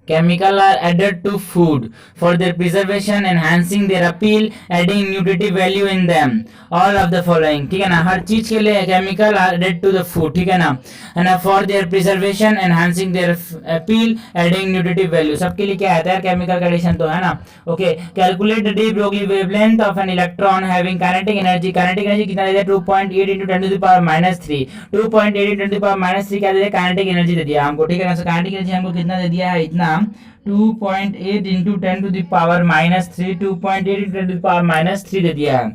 chemical are added to food for their preservation, enhancing their appeal, adding nutritive value in them. All of the following, ठीक है ना, हर चीज के लिए chemical are added to the food, ठीक है ना, and for their preservation, enhancing their appeal, adding nutritive value. सबके लिए क्या आता है chemical condition तो है ना. Okay, calculate the de Broglie wavelength of an electron having kinetic energy. kinetic energy कितना दे दिया 2.8 into 10 to the power minus 3. 2.8 into 10 to the power minus 3 क्या दे दिया, kinetic energy दे दिया हमको, ठीक है ना. kinetic energy हमको कितना दे दिया है, इतना 2.8 into 10 to the power minus 3, 2.8 into 10 to the power minus 3 दे दिया है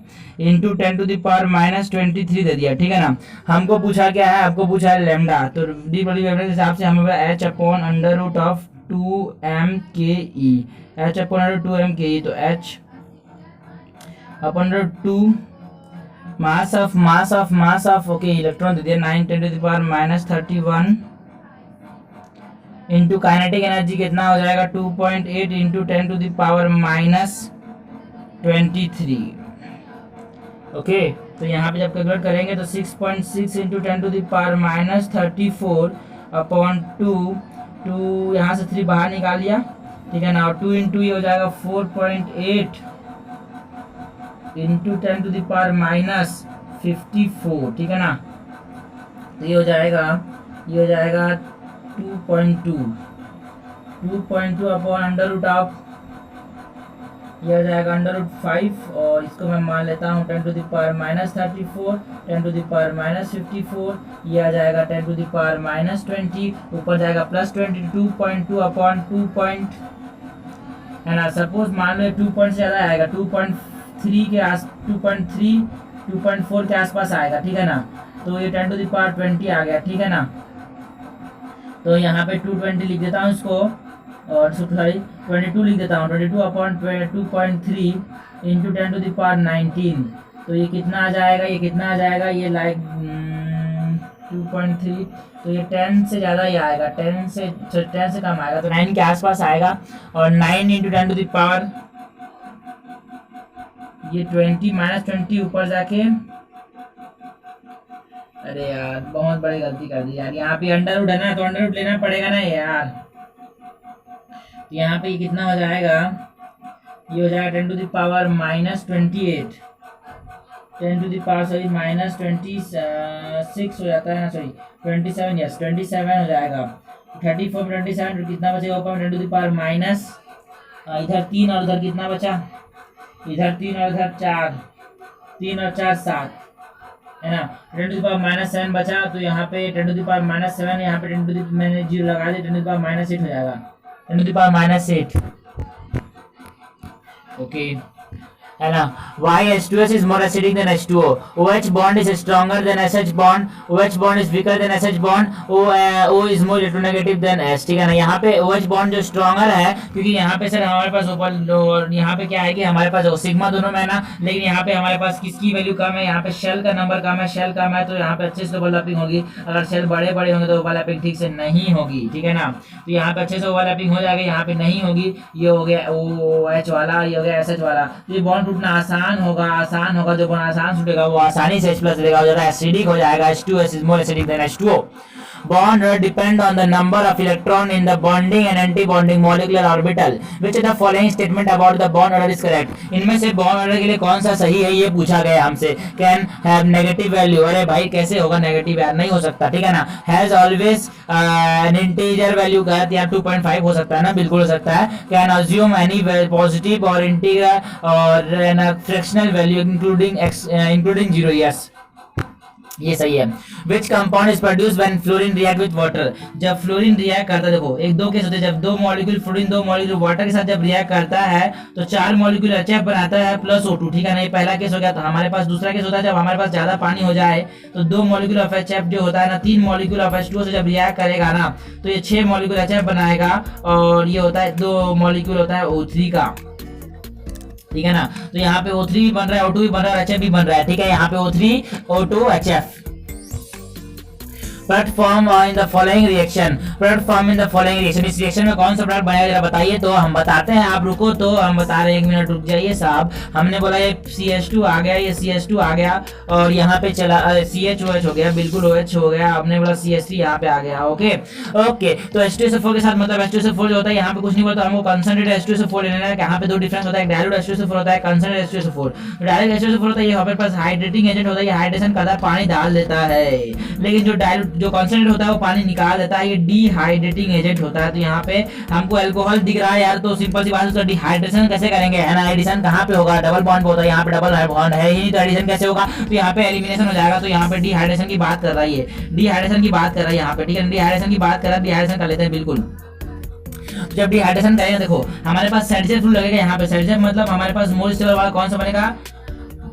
into 10 to the power minus 23 दे दिया, ठीक है ना. हमको पूछा क्या है, आपको पूछा है लैम्डा, तो डी ब्रॉगली वेवलेंथ के हिसाब से हमें h upon under root of 2m/ke, h upon under 2m/ke, तो h upon under 2 mass of okay electron दे दिया 9 10 to the power minus 31 into kinetic energy कितना हो जाएगा 2.8 into 10 to the power minus 23. Okay, तो यहाँ पे जब कैलकुलेट करेंगे तो 6.6 into 10 to the power minus 34 upon 2 यहाँ से 3 बाहर निकाल लिया, ठीक है ना, और 2 इंटू ये हो जाएगा 4.8 into 10 to the power minus 54, ठीक है ना. तो ये हो जाएगा 2.2 अपॉन अंडर रूट ऑफ, ये हो जाएगा अंडर रूट 5, और इसको मैं मान लेता हूँ 10 to the power minus 34, 10 to the power minus 54, ये आ जाएगा 10 to the power minus 20, ऊपर जाएगा प्लस 22.2 अपॉन 2 पॉइंट, है ना. सपोज मान लो 2 पॉइंट से ज़्यादा आएगा, 2.3 के आस 2.4 के आसपास आएगा, ठीक है ना. तो ये 10 to the power 20 आ गया, ठीक है ना. तो यहाँ पे 220 लिख देता हूँ इसको, और सॉरी 22 लिख देता हूँ, 22 upon 2.3 into 10 to the power 19. तो ये कितना आ जाएगा, ये लाइक 2.3, तो ये 10 से ज़्यादा ही आएगा, 10 से कम आएगा, तो 9 के आसपास आएगा. और 9 इंटू 10 to the power ये 20 -20 ऊपर जाके, अरे यार बहुत बड़ी गलती कर दी यार, यहाँ पे अंडर रूट है ना, तो अंडर रूट लेना पड़ेगा ना यार. तो यहाँ पे कितना हो जाएगा, ये हो जाएगा 10 to the power minus 28, 10 to the power sorry minus 26 हो जाता है ना, सॉरी 27, यस 27 हो जाएगा. 34 27 कितना बचेगा ऊपर 10 to the power माइनस, इधर 3 और उधर कितना बचा, इधर 3 और इधर 4, 3 और 4 7, है ना. 10 to the power minus 7 बचा, तो यहाँ पे 10 to the power minus 7, यहाँ पे 10 to the मैंने 0 लगा दिया, 10 to the power minus 8 हो जाएगा, 10 to the power minus 8. Okay, है ना. Why H2S is more acidic than H2O? OH bond is stronger than SH bond, OH bond is weaker than SH bond, O is more electronegative than S, ठीक है ना. यहाँ पे OH bond जो stronger है, क्योंकि यहाँ पे सर हमारे पास ओपन, यहाँ पे क्या है कि हमारे पास सिग्मा दोनों में है ना, लेकिन यहाँ पे हमारे पास किसकी वैल्यू कम है, यहाँ पे शेल का नंबर कम है, शेल कम है, तो यहाँ पे अच्छे से ओवरलैपिंग होगी. अगर शेल बड़े होंगे तो ओवरलैपिंग ठीक से नहीं होगी, ठीक है ना. तो यहाँ पे अच्छे से ओवरलैपिंग हो जाएगी, यहाँ पे नहीं होगी. ये हो गया OH वाला, ये हो गया SH वाला. तो ये बॉन्ड टूटना आसान होगा, जो बॉन्ड आसान टूटेगा वो आसानी से H+ रहेगा, और ज़्यादा एसिडिक हो जाएगा. H2S is more acidic than H2O. Bond depend on the number of electron in the bonding and anti-bonding molecular orbital. Which of the following statement about the bond order is correct? इनमें से bond order के लिए कौन सा सही है, ये पूछा गया हमसे. Can have negative value, अरे भाई कैसे होगा नेगेटिव यार, नहीं हो सकता, ठीक है ना. Has always an integer value का या 2.5 हो सकता है ना, बिल्कुल हो सकता है. Can assume any positive or integer or fractional value including 0, yes. ये सही है. Which compound is produced when fluorine react with water? जब फ्लोरीन रिएक्ट करता है, देखो एक दो केस होते हैं, जब 2 मॉलिक्यूल फ्लोरीन 2 मॉलिक्यूल वाटर के साथ जब रिएक्ट करता है तो 4 मॉलिक्यूल HF बनाता है प्लस O2, ठीक है ना. ये पहला केस हो गया. तो हमारे पास दूसरा केस होता है जब हमारे पास ज्यादा पानी हो जाए, तो 2 मॉलिक्यूल ऑफ HF जो होता है ना, 3 मॉलिक्यूल ऑफ H2O से जब रिएक्ट करेगा ना, तो ये 6 मॉलिक्यूल HF बनाएगा, और ये होता है 2 मॉलिक्यूल होता है O3 का, ठीक है ना. तो यहाँ पे O3 भी बन रहा है, O2 भी बन रहा है, HF भी बन रहा है, ठीक है. यहाँ पे O3 O2 HF. Product form in the following reaction, product form in the following reaction, इस रिएक्शन में कौन सा प्रोडक्ट बनेगा जरा बताइए। तो हम बताते हैं, आप रुको, तो हम बता रहे हैं, 1 मिनट रुक जाइए साहब। हमने बोला ये CH2 आ गया, ये CH2 आ गया और यहाँ पे चला CHOH हो गया, बिल्कुल OH हो गया। आपने बोला CH3 यहाँ पे आ गया। ओके ओके, तो H2SO4 के साथ मतलब H2SO4 जो होता है यहाँ पे कुछ नहीं बोलता, हमको कंसंट्रेट H2SO4 लेना है। यहाँ पे दो डिफरेंस होता है, डाइल्यूट H2SO4 होता है, कंसंट्रेट H2SO4। डायरेक्ट H2SO4 होता है, ये हमारे पास हाइड्रेटिंग एजेंट होता है, ये हाइड्रेशन करता है, पानी डाल देता है। लेकिन जो डाइल्यूट जो कंसंट्रेट होता है वो पानी निकाल देता है, ये डिहाइड्रेटिंग एजेंट होता है। तो यहाँ पे हमको अल्कोहल दिख रहा है यार, तो सिंपल सी बात है, डिहाइड्रेशन कैसे करेंगे, है ना। एडिशन कहाँ पे होगा, डबल बॉन्ड होता है, यहाँ पे डबल बॉन्ड है ही नहीं, तो एडिशन कैसे होगा। तो यहाँ पे एलिमिनेशन हो जाएगा। तो यहाँ पे डिहाइड्रेशन की बात कर रहा है, ये डिहाइड्रेशन की बात कर रहा है यहाँ पे, ठीक है। डिहाइड्रेशन की बात कर रहा है, डिहाइड्रेशन कर लेते हैं बिल्कुल। जब डिहाइड्रेशन करेंगे देखो हमारे पास सेल्सियस रूल लगेगा यहाँ पे। सेल्सियस मतलब हमारे पास मोल स्टेबल वाला कौन सा बनेगा,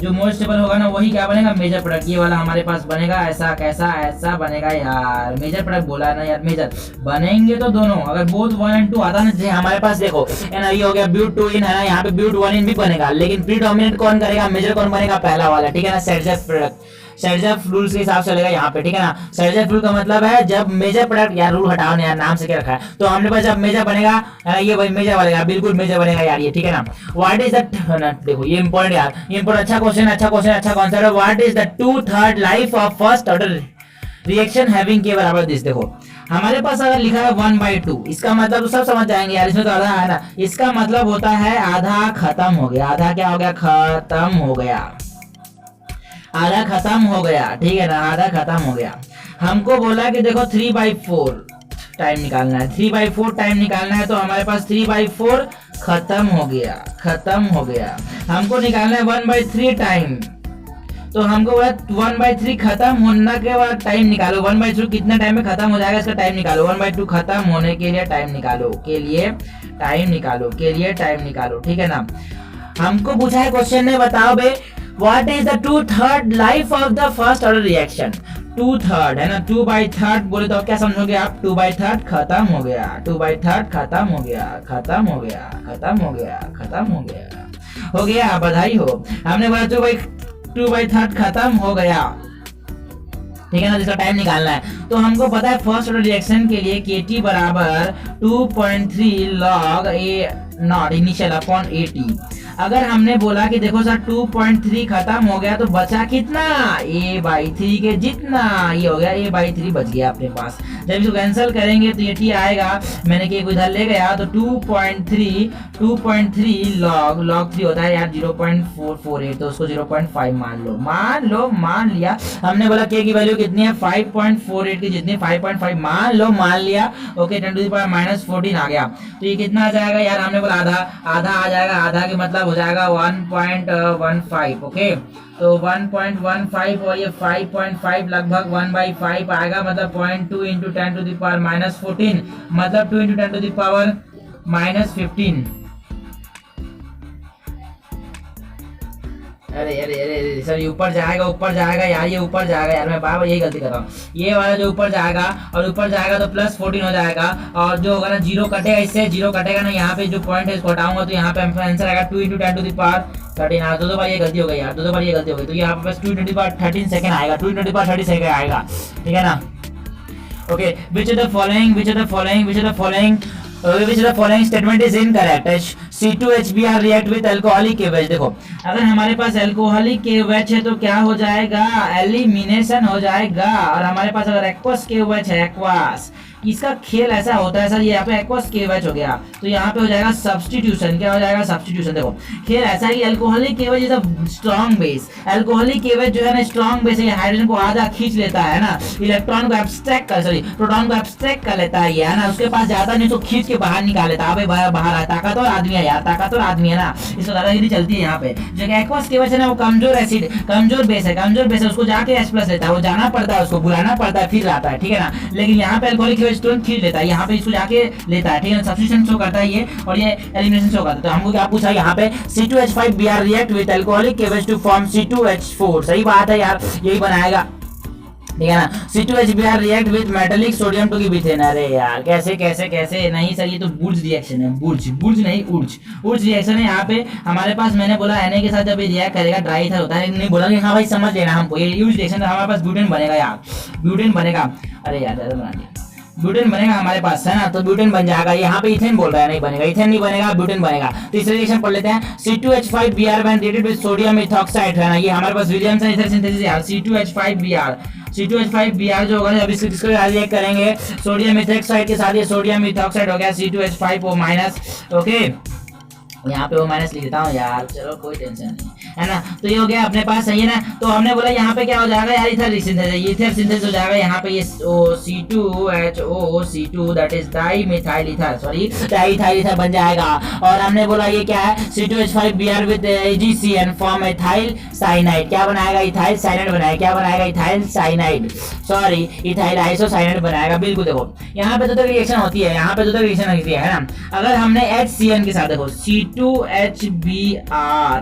जो मोल स्टेबल होगा ना वही क्या बनेगा, मेजर प्रोडक्ट। ये वाला हमारे पास बनेगा, ऐसा कैसा ऐसा बनेगा यार, मेजर प्रोडक्ट बोला है ना यार, मेजर बनेंगे तो दोनों। अगर बोथ 1 and 2 आता ना, जैसे हमारे पास देखो ये हो गया ब्यूट 2 इन है ना, यहाँ पे ब्यूट 1 इन भी बनेगा, लेकिन प्रीडोमिनेंट कौन करेगा, मेजर कौन बनेगा, पहला वाला, ठीक है ना। सेल्सियस प्रोडक्ट सेल्सियस रूल्स के हिसाब से चलेगा यहाँ पे, ठीक है ना। सेल्सियस रूल का मतलब है जब मेजर प्रोडक्ट, यार रूल हटाओ ना यार, नाम से क्या रखा है। तो हमने पास जब मेजर बनेगा, ये भाई मेजर बनेगा, बिल्कुल मेजर बनेगा यार ये, ठीक है ना। व्हाट इज द, देखो ये इंपॉर्टेंट यार, ये इंपॉर्टेंट, अच्छा क्वेश्चन, अच्छा क्वेश्चन, अच्छा कॉन्सेप्ट है। What is the 2/3 life of first order reaction having के बराबर दिस। देखो हमारे पास अगर लिखा है 1/2, इसका मतलब तो सब समझ जाएंगे यार, इसमें तो आधा है ना। इसका मतलब होता है आधा खत्म हो गया, आधा क्या हो गया, खत्म हो गया, आधा खत्म हो गया, ठीक है ना, आधा खत्म हो गया। हमको बोला कि देखो 3/4 टाइम निकालना है, 3/4 टाइम निकालना है। तो हमारे पास 3/4 खत्म हो गया, खत्म हो गया। हमको निकालना है 1/3 टाइम, तो हमको बोला 1/3 खत्म होने के बाद टाइम निकालो। 1/3 कितने टाइम में खत्म हो जाएगा, इसका टाइम निकालो। 1/2 खत्म होने के लिए टाइम निकालो, के लिए टाइम निकालो, के लिए टाइम निकालो, ठीक है ना। हमको पूछा है क्वेश्चन ने, बताओ बे What is the 2/3 life of the first order reaction? 2/3 है ना, 2/3 बोले तो क्या समझोगे आप, 2/3 खत्म हो गया, 2/3 खत्म हो गया, खत्म हो गया, खत्म हो गया, खत्म हो गया, हो गया, बधाई हो। हमने बोला 2/3 खत्म हो गया, ठीक है ना, जिसका टाइम निकालना है। तो हमको पता है फर्स्ट ऑर्डर रिएक्शन के लिए KT बराबर 2.3 log A0 initial upon AT। अगर हमने बोला कि देखो सर 2.3 खत्म हो गया, तो बचा कितना, A/3 के जितना, ये हो गया A/3 बच गया अपने पास। जब इसको कैंसिल करेंगे तो ये T आएगा, मैंने कि इधर ले गया, तो 2.3 log 3 होता है यार 0.448, तो उसको 0.5 मान लिया। हमने बोला K की वैल्यू कितनी है, 5.48 की जितनी, 5.5 मान लिया। ओके 10⁻⁻14 आ गया, तो ये कितना आ जाएगा यार, हमने बोला आधा आ जाएगा, आधा के मतलब हो जाएगा 1.15। ओके तो 1.15 और ये 5.5 लगभग 1/5 आएगा, मतलब 0.2 × 10⁻⁻14, मतलब 2 × 10⁻⁻15। अरे अरे अरे सर ये ऊपर जाएगा यार, ये ऊपर जाएगा यार, मैं बार यही गलती कर रहा हूँ। ये वाला जो ऊपर जाएगा और ऊपर जाएगा तो +14 हो जाएगा, और जो होगा ना जीरो कटेगा, इससे जीरो कटेगा ना, यहाँ पे जो पॉइंट है इसको हटाऊंगा, तो यहाँ पे आंसर आएगा 2 × 10⁻13। दो बार ये गलती हो गई यार, दो बार ये गलती हो गई, तो यहाँ पे 2 × 10⁻13 सेकंड आएगा, 2 × 10⁻30 सेकंड आएगा, ठीक है ना। Okay which of the following statement is incorrect? C2HBr react with alcoholic KOH। देखो अगर हमारे पास अल्कोहलिक KOH है तो क्या हो जाएगा, एलिमिनेशन हो जाएगा। और हमारे पास अगर एक्वस KOH है, एक्वास, इसका खेल ऐसा होता है सर, ये यहाँ पे एक्वस KOH हो गया, तो यहाँ पे हो जाएगा सब्स्टिट्यूशन। क्या हो जाएगा, सब्स्टिट्यूशन। देखो खेल ऐसा है कि alcoholic KOH is a strong base, alcoholic KOH जो है ना स्ट्रॉन्ग बेस है, ये हाइड्रोजन को आधा खींच लेता है ना, इलेक्ट्रॉन को एब्स्ट्रैक्ट कर, सॉरी प्रोटॉन को एब्स्ट्रैक्ट कर लेता है ये, है ना, उसके पास ज्यादा नहीं, तो खींच के बाहर निकाल लेता है। बाहर है, ताकतवर आदमी है यार, ताकतवर आदमी है ना, इसको दादागिरी चलती है यहाँ पे। जो एक्वस KOH है ना, वो कमजोर एसिड, कमजोर बेस है, उसको जाके H+ लेता है, वो जाना पड़ता है, उसको बुलाना पड़ता है, फिर आता है, ठीक है ना। लेकिन यहाँ पे अल्कोहलिक KOH तुरंत खींच लेता है, यहाँ पे इसको जाके लेता है, ठीक है, सब्स्टिट्यूशन शो करता है ये, और ये एलिमिनेशन शो करता है। तो हमको क्या पूछा यहाँ पे, C2H5Br react with alcoholic KOH to form C2H4। सही बात है यार, यही बनाएगा, ठीक है ना। C2H react with metallic sodium to give ethane. अरे यार कैसे कैसे कैसे, नहीं सर ये तो बुर्ज रिएक्शन है, बुर्ज नहीं उर्ज रिएक्शन है। यहाँ पे हमारे पास मैंने बोला Na के साथ जब ये रिएक्ट करेगा ड्राई ईथर होता है, नहीं बोला कि हाँ भाई समझ लेना हमको, ये उर्ज रिएक्शन हमारे पास ब्यूटेन बनेगा यार, ब्यूटेन बनेगा। अरे यार बना दिया, ब्यूटेन बनेगा हमारे पास है ना, तो ब्यूटेन बन जाएगा। यहाँ पे इथेन बोल रहा है, नहीं बनेगा, इथेन नहीं बनेगा, ब्यूटेन बनेगा। तो इस रिएक्शन पढ़ लेते हैं। C2H5Br when reacted with sodium ethoxide है ना, ये हमारे पास विलियमसन ईथर सिंथेसिस है। C2H5Br जो होगा जब इसको रिएक्ट करेंगे सोडियम इथॉक्साइड के साथ, ये सोडियम इथॉक्साइड हो गया C2H5O-। ओके यहाँ पे वो माइनस लिख देता हूँ यार, चलो कोई टेंशन नहीं है ना। तो ये हो गया अपने पास, सही है ना। तो हमने बोला यहाँ पे क्या हो जाएगा यार, इथर सिंथेसिस हो जाएगा। यहाँ पे ये C2H2O that is dimethyl ether, sorry dimethyl ether बन जाएगा। और हमने बोला ये क्या है, C2H5Br with AgCN form ethyl cyanide. क्या बनाएगा, इथाइल साइनाइड बनाएगा। क्या बनाएगा, ethyl cyanide, sorry ethyl isocyanide बनाएगा। बिल्कुल देखो यहाँ पे दो रिएक्शन होती है, यहाँ पे दो रिएक्शन होती है ना। अगर हमने HCN के साथ देखो C2HBr,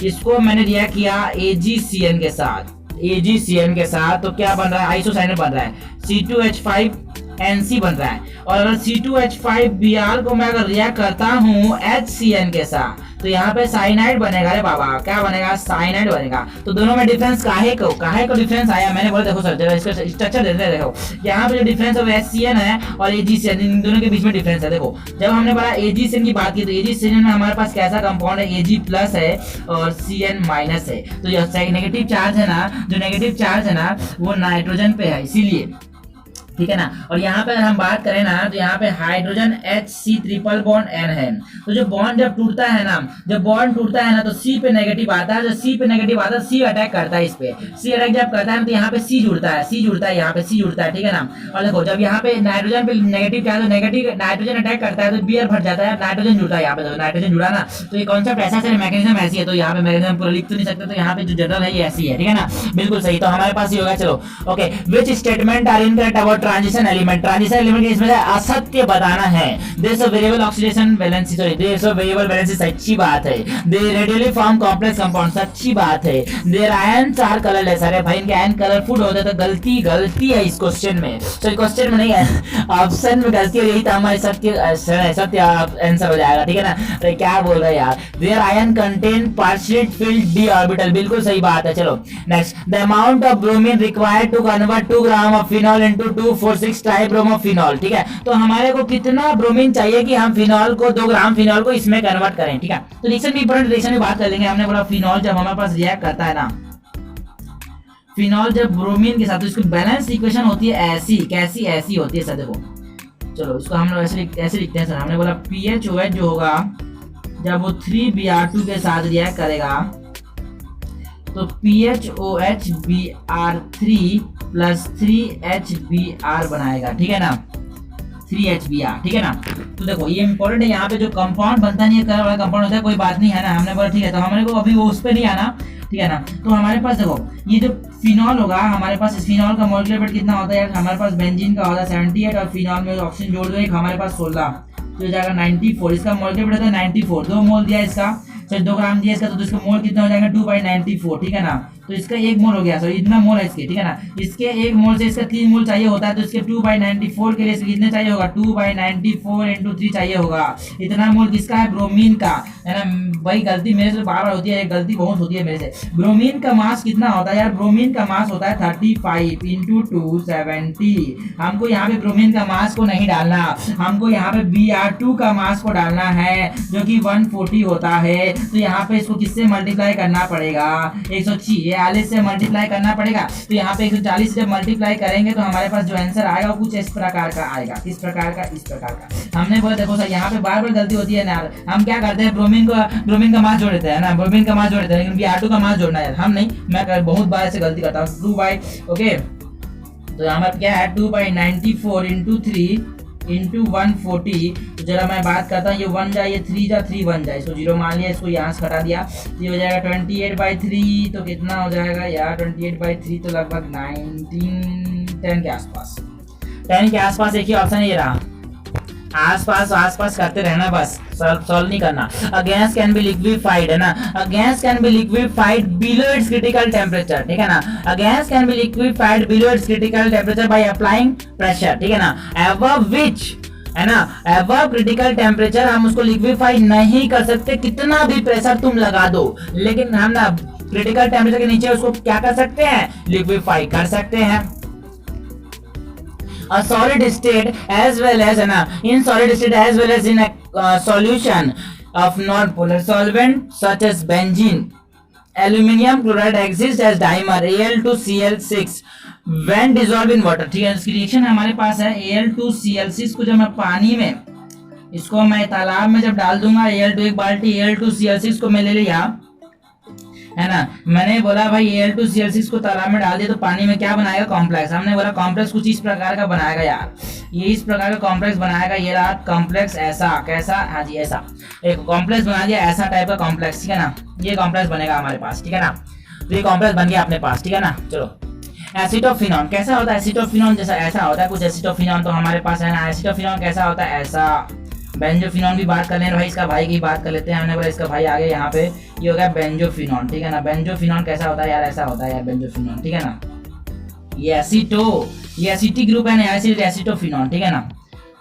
इसको मैंने रिएक्ट किया AgCN के साथ, तो क्या बन रहा है, आइसोसाइनाइड बन रहा है, C2H5NC बन रहा है। और अगर C2H5Br को मैं अगर रिएक्ट करता हूँ HCN के साथ, तो यहाँ पे साइनाइड बनेगा। रे बाबा क्या बनेगा, साइनाइड बनेगा। तो दोनों में डिफरेंस काहे को डिफरेंस आया, मैंने बोला देखो सर जरा इसका स्ट्रक्चर देते हैं। देखो यहाँ पे जो डिफरेंस है HCN है और AgCN, इन दोनों के बीच में डिफरेंस है। देखो जब हमने बोला AgCN की बात की, तो AgCN में हमारे पास कैसा कंपाउंड है, Ag प्लस है और CN माइनस है। तो जो नेगेटिव चार्ज है ना, वो नाइट्रोजन पे है, इसीलिए, ठीक है ना। और यहाँ पे अगर हम बात करें ना, तो यहाँ पे hydrogen HC triple bond N है। तो जो बॉन्ड जब टूटता है ना, तो C पे नेगेटिव आता है, जो C पे नेगेटिव आता है C अटैक करता है इस पे। C अटैक जब करता है तो यहाँ पे C जुड़ता है, यहाँ पे C जुड़ता है, ठीक है ना। और देखो जब यहाँ पे नाइट्रोजन पे negative charge, negative nitrogen attack करता है तो Br फट जाता है, नाइट्रोजन जुड़ता है। यहाँ पे नाइट्रोजन जुड़ा ना, तो ये कॉन्सेप्ट ऐसा है, मैकेनिज्म ऐसी है। तो यहाँ पे मैकेनिज्म पूरा लिख तो नहीं सकते, तो यहाँ पे जो जनरल है ये ऐसी है, ठीक है ना। बिल्कुल सही, तो हमारे पास ये होगा। चलो okay, which statement are incorrect about transition element के इसमें असत्य बताना है। There variable oxidation valency, sorry there variable valency सच्ची बात है। They radially form complex compound, सच्ची बात है। देयर आयन्स आर कलरलेस, अरे भाई इनके आयन कलरफुल होते तो गलती है इस क्वेश्चन में, सॉरी क्वेश्चन में नहीं है, ऑप्शन में गलती हो रही तो हमारे सत्य आंसर हो जाएगा, ठीक है ना। तो क्या बोल रहे हैं यार, there ion contain partial field d orbital, बिल्कुल सही बात है। चलो next, the amount of bromine required to convert 2 gram of phenol into 246 tribromophenol, ठीक है। तो हमारे को कितना ब्रोमीन चाहिए कि हम फिनॉल को 2 ग्राम फिनॉल को इसमें कन्वर्ट करें, ठीक है। तो रिएक्शन भी इंपॉर्टेंट, रिएक्शन में बात कर लेंगे। हमने बोला फिनॉल जब हमारे पास रिएक्ट करता है ना, फिनॉल जब ब्रोमीन के साथ, तो इसकी बैलेंस इक्वेशन होती है ऐसी, कैसी ऐसी होती है सर। देखो चलो इसको हम लोग ऐसे लिखते हैं सर। हमने बोला PHOH जो होगा जब वो 3Br2 के साथ रिएक्ट करेगा तो PHOH Br3 + 3HBr बनाएगा, ठीक है ना, 3HBr, ठीक है ना। तो देखो ये इंपॉर्टेंट है, यहाँ पे जो कंपाउंड बनता नहीं है, कलर वाला कंपाउंड होता है, कोई बात नहीं है ना। हमने बोला ठीक है, तो हमारे को अभी वो उस पे नहीं आना, ठीक है ना। तो हमारे पास देखो ये जो फिनॉल होगा, हमारे पास इस फिनॉल का मॉलिक्यूलर वेट कितना होता है, हमारे पास बेंजीन का होता है 78 और फिनॉल में ऑक्सीजन जोड़ दो एक, हमारे पास 16, तो ये जाएगा 94। इसका मॉलिक्यूलर वेट होता है 94, 2 मोल दिया इसका, चलो 2 ग्राम दिया इसका, तो इसका मोल कितना हो जाएगा 2/94, ठीक है ना। तो इसका 1 मोल हो गया, सो इतना मोल है इसके, ठीक है ना। इसके 1 मोल से इसका 3 मोल चाहिए होता है, तो इसके 2/94 के लिए कितने चाहिए होगा, 2/94 × 3 चाहिए होगा। इतना मोल किसका है, ब्रोमीन का, है ना। भाई गलती मेरे से बार बार होती है, गलती बहुत होती है मेरे से। ब्रोमीन का मास कितना होता है यार, ब्रोमीन का मास होता है 35 × 270। हमको यहाँ पे ब्रोमीन का मास को नहीं डालना, हमको यहाँ पे Br2 का मास को डालना है जो कि 140 होता है। तो यहाँ पे इसको किससे मल्टीप्लाई करना पड़ेगा, 146 से मल्टीप्लाई करना पड़ेगा। तो यहाँ पे 140 से जब मल्टीप्लाई करेंगे तो हमारे पास जो आंसर आएगा वो कुछ इस प्रकार का आएगा, किस प्रकार का, इस प्रकार का। हमने बोला देखो सर यहाँ पे बार बार गलती होती है ना, हम क्या करते हैं ब्रोमीन का मास जोड़ देते हैं ना, ब्रोमीन का मास जोड़ देते हैं, लेकिन Br2 का मास जोड़ना है हम नहीं, मैं बहुत बार ऐसे गलती करता हूँ। 2 बाई ओके, तो हमारे क्या है 2/94 × 3 × 140। तो जरा मैं बात करता हूँ, ये 1 जाए, ये 3 जा, 3 1 जाए, इसको 0 मान लिया, इसको यहाँ से हटा दिया, ये हो जाएगा 28/3। तो कितना हो जाएगा यार 28/3, तो लगभग 10 के आसपास, 10 के आसपास। एक ही ऑप्शन ये रहा, आस पास करते रहना, बस सॉल्व नहीं करना। A gas can be liquefied है ना, a gas can be liquefied below it's critical temperature, ठीक है ना, a gas can be liquefied below it's critical temperature by applying pressure, ठीक है ना, एबव विच है ना, एबव क्रिटिकल टेम्परेचर हम उसको लिक्विफाई नहीं कर सकते, कितना भी प्रेशर तुम लगा दो, लेकिन हम ना क्रिटिकल टेम्परेचर के नीचे उसको क्या कर सकते हैं, लिक्विफाई कर सकते हैं। A solid state as well as in solid state as well as in a solution of non-polar solvent such as benzene, aluminium chloride exists as dimer Al2Cl6 when dissolved in water, ठीक है। इसकी reaction हमारे पास है Al2Cl6 को जब मैं पानी में, इसको मैं तालाब में जब डाल दूंगा, Al2 एक बाल्टी Al2Cl6 को मैं ले लिया है ना, मैंने बोला भाई Al2Cl6 को तालाब में डाल दिया तो पानी में क्या बनाएगा, कॉम्प्लेक्स। हमने बोला कॉम्प्लेक्स कुछ इस प्रकार का बनाएगा यार, ये इस प्रकार का कॉम्प्लेक्स बनाएगा, ये रहा कॉम्प्लेक्स, ऐसा कैसा, हाँ जी ऐसा एक कॉम्प्लेक्स बना दिया, ऐसा टाइप का कॉम्प्लेक्स, ठीक है ना, ये कॉम्प्लेक्स बनेगा हमारे पास, ठीक है ना, तो ये कॉम्प्लेक्स बन गया अपने पास, ठीक है ना। चलो एसिटोफिनॉन कैसा होता है, एसिटोफिनॉन जैसा ऐसा होता है कुछ, एसिटोफिनॉन तो हमारे पास है ना, एसिटोफिनॉन कैसा होता है, ऐसा। बेंजोफिनॉन की बात कर लें भाई, इसका भाई की बात कर लेते हैं, हमने बोला इसका भाई आ गया यहाँ पे, ये हो गया बेंजोफिनॉन, ठीक है ना। बेंजोफिनॉन कैसा होता है यार, ऐसा होता है यार बेंजोफिनॉन, ठीक है ना। ये एसिटिक ग्रुप है ना, एसिटोफिनॉन, ठीक है ना।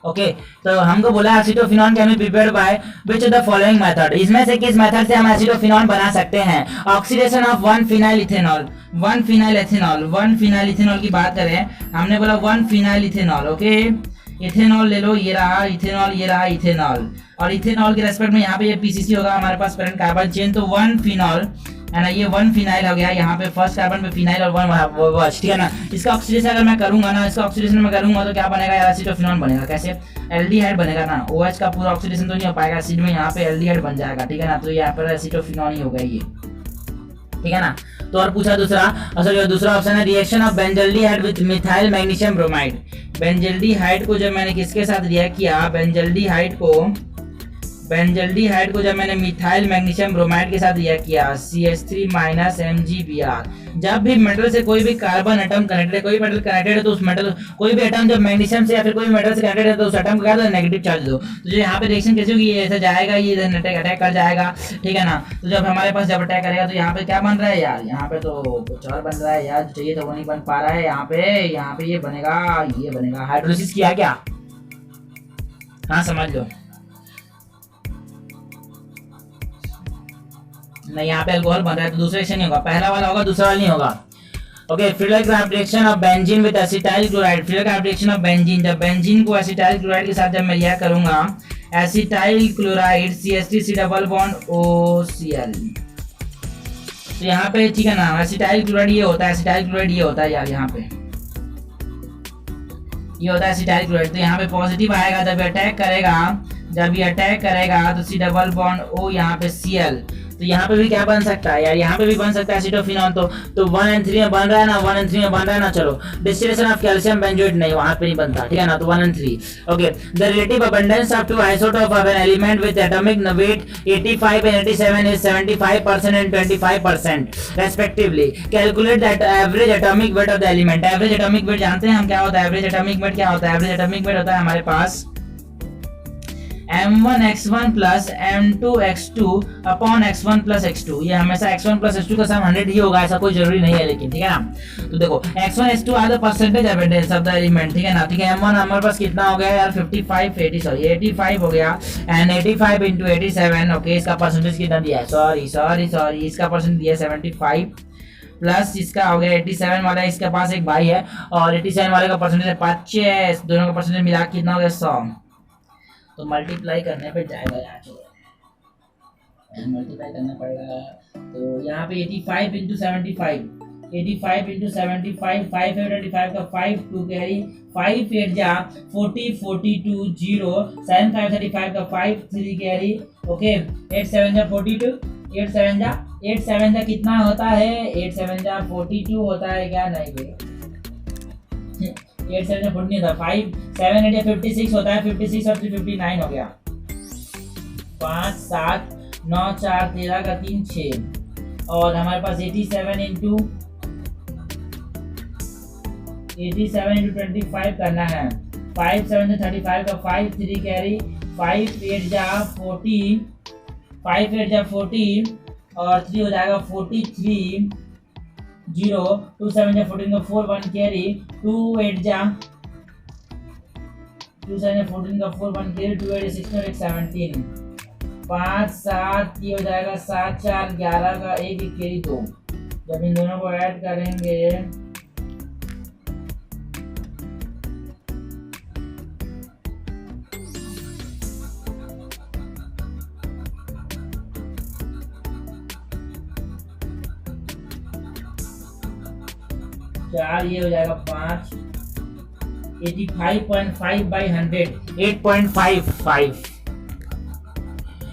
ओके तो हमको बोला acetophenone can be prepared by which of the following method, इसमें से किस मेथड से हम एसिटोफिनॉन बना सकते हैं। Oxidation of 1 phenyl ethanol, 1 phenyl ethanol, 1 phenyl ethanol की बात करें, हमने बोला 1 फिनाइल इथेनॉल, ओके इथेनॉल ले लो, ये रहा इथेनॉल, ये रहा इथेनॉल, और इथेनॉल के रेस्पेक्ट में यहाँ पे ये पीसीसी होगा हमारे पास पेरेंट कार्बन चेन, तो 1 फिनॉल है ना, ये 1 फिनाइल हो गया, यहाँ पे फर्स्ट कार्बन पे फिनाइल और 1 वॉच, ठीक है ना। इसका ऑक्सीडेशन अगर मैं करूंगा ना, इसका ऑक्सीडेशन मैं करूंगा तो क्या बनेगा यार, एसिटोफिनॉन बनेगा, कैसे, एल्डिहाइड बनेगा ना, OH का पूरा ऑक्सीडेशन तो नहीं हो पाएगा, एसिड में यहाँ पे एल्डिहाइड बन जाएगा, ठीक है ना, तो यहाँ पर एसिटोफिनॉन ही होगा ये, ठीक है ना। तो और पूछा दूसरा, सॉरी दूसरा ऑप्शन है reaction of benzaldehyde with methyl magnesium bromide. Benzaldehyde को जब मैंने किसके साथ रिएक्ट किया, बेंजल्डिहाइड को जब मैंने मिथाइल मैग्नीशियम ब्रोमाइड के साथ रिएक्ट किया, CH3 - MgBr। जब भी मेटल से कोई भी कार्बन एटम कनेक्टेड है, कोई मेटल कनेक्टेड है तो उस मेटल, कोई भी एटम जब मैग्नीशियम से या फिर कोई मेटल से कनेक्टेड है तो उस एटम को क्या दो, नेगेटिव चार्ज दो। तो जो यहाँ पे रिएक्शन कैसे होगी, ये ऐसा जाएगा, ये अटैक कर जाएगा, ठीक है ना। तो जब हमारे पास जब अटैक करेगा तो यहाँ पे क्या बन रहा है यार, यहाँ पे तो कुछ और बन रहा है यार, जो चाहिए तो वो नहीं बन पा रहा है, यहाँ पे ये बनेगा हाइड्रोलिसिस किया क्या, हाँ समझ लो, नहीं यहाँ पे अल्कोहल बन रहा है तो दूसरा रिएक्शन नहीं होगा, पहला वाला होगा दूसरा वाला नहीं होगा। Okay Friedel Crafts reaction of benzene with acetyl chloride, Friedel Crafts reaction of benzene, जब बेंजीन को एसिटाइल क्लोराइड के साथ जब मैं रिएक्ट करूंगा, acetyl chloride CH3 double bond OCl, तो यहाँ पे ठीक है ना, एसिटाइल क्लोराइड ये होता है, एसिटाइल क्लोराइड ये होता है यार, यहाँ पे ये होता है एसिटाइल क्लोराइड, तो यहाँ पे पॉजिटिव आएगा, जब ये अटैक करेगा तो C डबल बॉन्ड O यहाँ पे Cl, तो यहाँ पे भी क्या बन सकता है यार, यहाँ पे भी बन सकता है एसिटोफिनॉन, तो 1 and 3 में बन रहा है ना, 1 and 3 में बन रहा है ना। चलो डिस्टिलेशन ऑफ कैल्शियम बेंजोएट नहीं, वहां पे नहीं बनता, ठीक है ना, तो 1 and 3। Okay the relative abundance of 2 isotope of an element with atomic weight 85 and 87 is 75% and 25% respectively. Calculate that average atomic weight of the element. Average atomic weight जानते हैं हम क्या होता है, एवरेज एटॉमिक वेट क्या होता है, average atomic weight होता है हमारे पास m1x1 plus m2x2 upon x1 plus x2। ये हमेशा x1 plus x2 का सम 100 ही होगा, ऐसा कोई जरूरी नहीं है लेकिन, ठीक है ना। तो देखो x1 x2 are the percentage abundance of the element, ठीक है ना, ठीक है। m1 हमारे पास कितना हो गया यार 85 हो गया, एंड 85 into 87, ओके इसका परसेंटेज कितना दिया है, सॉरी इसका परसेंटेज दिया 75 प्लस इसका हो गया 87 वाला, इसके पास एक भाई है और 87 वाले का परसेंटेज 50, दोनों का परसेंटेज मिला कितना हो गया 100, तो मल्टीप्लाई करने पे जाएगा यार, मल्टीप्लाई करना पड़ेगा, तो यहाँ पे 85 into 75, 85 into 75, 5 85 का 5 2 कैरी 5 8 जा 40 42 0 7 5 35 का 5 3 कैरी, ओके 8 7 जा 42, 8 7 जा कितना होता है, 8 7 जा 42 होता है क्या, नहीं भाई 8 7 40 नहीं था, 5 7 8 56 होता है, 56 और 59 हो गया, 5 7 9 4 13 का 3 6, और हमारे पास 87 into 25 करना है, 5 7 35 का 5 3 कैरी, 5 8 जा 14, 5 8 जा 14 और 3 हो जाएगा 43 0, 2 7 जा 14 का 4 1 कैरी, 2 8 जा 2 7 14 का 4 1 कैरी, 2 8 16 8 17, 5 7 ये हो जाएगा 7 4 11 का 1 1 कैरी 2। जब इन दोनों को ऐड करेंगे 4 ये हो जाएगा 5, 85.5 by 100, 8.55,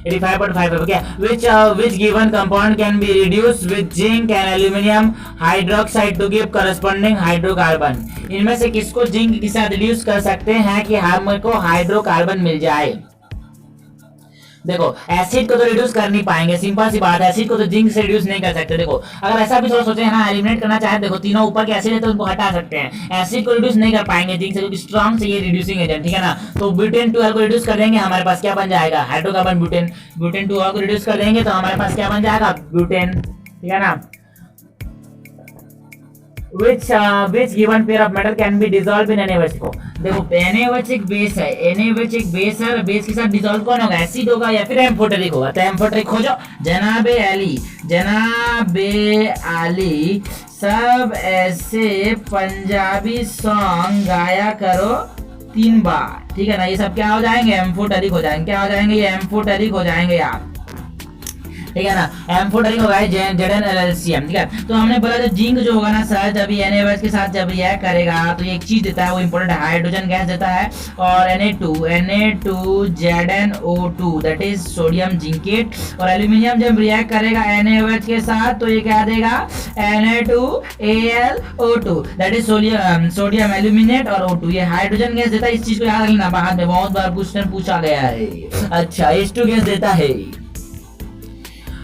85.5, okay. Which given compound can be reduced with zinc and aluminium hydroxide to give corresponding hydrocarbon? इनमें से किसको जिंक के साथ रिड्यूस कर सकते हैं कि हमको हाइड्रोकार्बन मिल जाए? देखो एसिड को तो रिड्यूस कर नहीं पाएंगे, सिंपल सी बात है, एसिड को तो जिंक से रिड्यूस नहीं कर सकते। देखो अगर ऐसा भी सोचे है ना, एलिमिनेट करना चाहे, देखो तीनों ऊपर के एसिड है तो उनको हटा सकते हैं, एसिड को रिड्यूस नहीं कर पाएंगे जिंक से, क्योंकि स्ट्रॉन्ग से ये रिड्यूसिंग एजेंट, ठीक है ना। तो ब्यूटेन 2 को रिड्यूस कर देंगे, हमारे पास क्या बन जाएगा? Hydrocarbon butane. ब्यूटेन 2 को रिड्यूस कर देंगे तो हमारे पास क्या बन जाएगा? ब्यूटेन, ठीक है ना। which given pair of metal can be dissolved in NaOH? को देखो NaOH एक बेस है, NaOH एक बेस है, बेस के साथ डिसॉल्व कौन होगा? एसिड होगा या फिर एम्फोटेरिक होगा। तो एम्फोटेरिक खोजो। जनाबे अली सब ऐसे पंजाबी सॉन्ग गाया करो 3 बार, ठीक है ना। ये सब क्या हो जाएंगे? एम्फोटेरिक हो जाएंगे। क्या हो जाएंगे? ये एम्फोटेरिक हो जाएंगे यार, ठीक है ना। एम्फोटेरिक होगा ZnLCm, ठीक है। तो हमने बोला जो जिंक जो होगा ना सर, जब ये NaOH के साथ जब रिएक्ट करेगा तो ये एक चीज देता है, वो इंपॉर्टेंट हाइड्रोजन गैस देता है, और Na2 ZnO2 that is sodium zincate. और एल्यूमिनियम जब रिएक्ट करेगा NaOH के साथ तो ये क्या देगा? Na2AlO2 that is sodium aluminate और O2, ये हाइड्रोजन गैस देता है। इस चीज को याद रखना, बाद में बहुत बार क्वेश्चन पूछा गया है। अच्छा, H2 गैस देता है।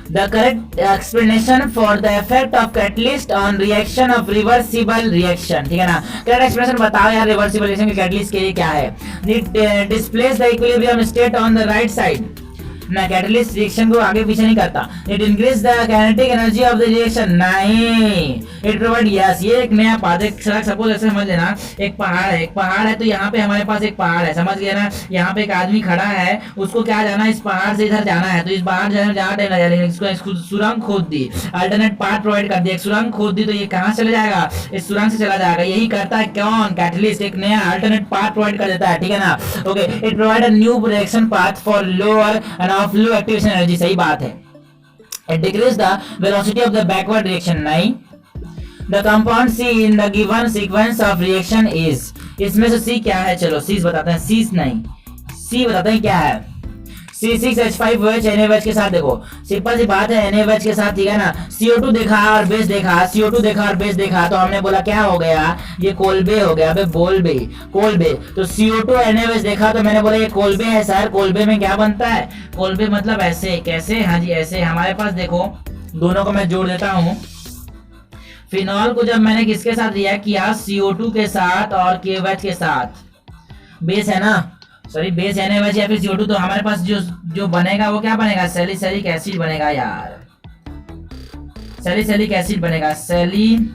The correct explanation for the effect of catalyst on reaction of reversible reaction, ठीक है ना। correct explanation बताओ यार reversible reaction के catalyst के लिए क्या है? It displays the equilibrium state on the right side, ना कैटलिस्ट रिएक्शन को आगे पीछे नहीं करता। It increase the kinetic energy of the reaction, नहीं। इट प्रोवाइड, यस, ये एक नया पाथ है। सपोज ऐसे समझ लेना, एक पहाड़ है तो यहाँ पे हमारे पास एक पहाड़ है, समझ गए ना। यहाँ पे एक आदमी खड़ा है, उसको क्या जाना है? इस पहाड़ से इधर जाना है, तो इस पहाड़ जाने जहाँ टाइम लगा, लेकिन इसको सुरंग खोद दी, अल्टरनेट पाथ प्रोवाइड कर दिया, एक सुरंग खोद दी, तो ये कहाँ चले जाएगा? इस सुरंग से चला जाएगा। यही करता है कौन? कैटलिस्ट, एक नया अल्टरनेट पाथ प्रोवाइड कर देता है, ठीक है ना। Okay, it provide a new reaction path for lower and of low activation energy, सही बात है। It decrease the velocity of the backward reaction, नहीं। The compound C in the given sequence of reaction is, इसमें से C क्या है? चलो C बताते हैं। C नहीं, C बताते हैं क्या है। C6H5OH NaOH के साथ, देखो सिंपल सी बात है, NaOH के साथ, ठीक है ना। CO2 देखा और बेस देखा, CO2 देखा और बेस देखा, तो हमने बोला क्या हो गया? ये कोलबे हो गया। अबे बोलबे, कोलबे। तो CO2 NaOH देखा तो मैंने बोला ये कोलबे है सर। कोलबे में क्या बनता है? कोलबे मतलब ऐसे, कैसे? हाँ जी ऐसे। हमारे पास देखो दोनों को मैं जोड़ देता हूँ। फिनॉल को जब मैंने किसके साथ रिएक्ट किया? CO2 के साथ और KOH के साथ, बेस है ना, सॉरी बेस NaOH या फिर CO2, तो हमारे पास जो बनेगा वो क्या बनेगा? सैलिसिलिक एसिड बनेगा यार, सैलिसिलिक एसिड बनेगा, सैलिसिलिक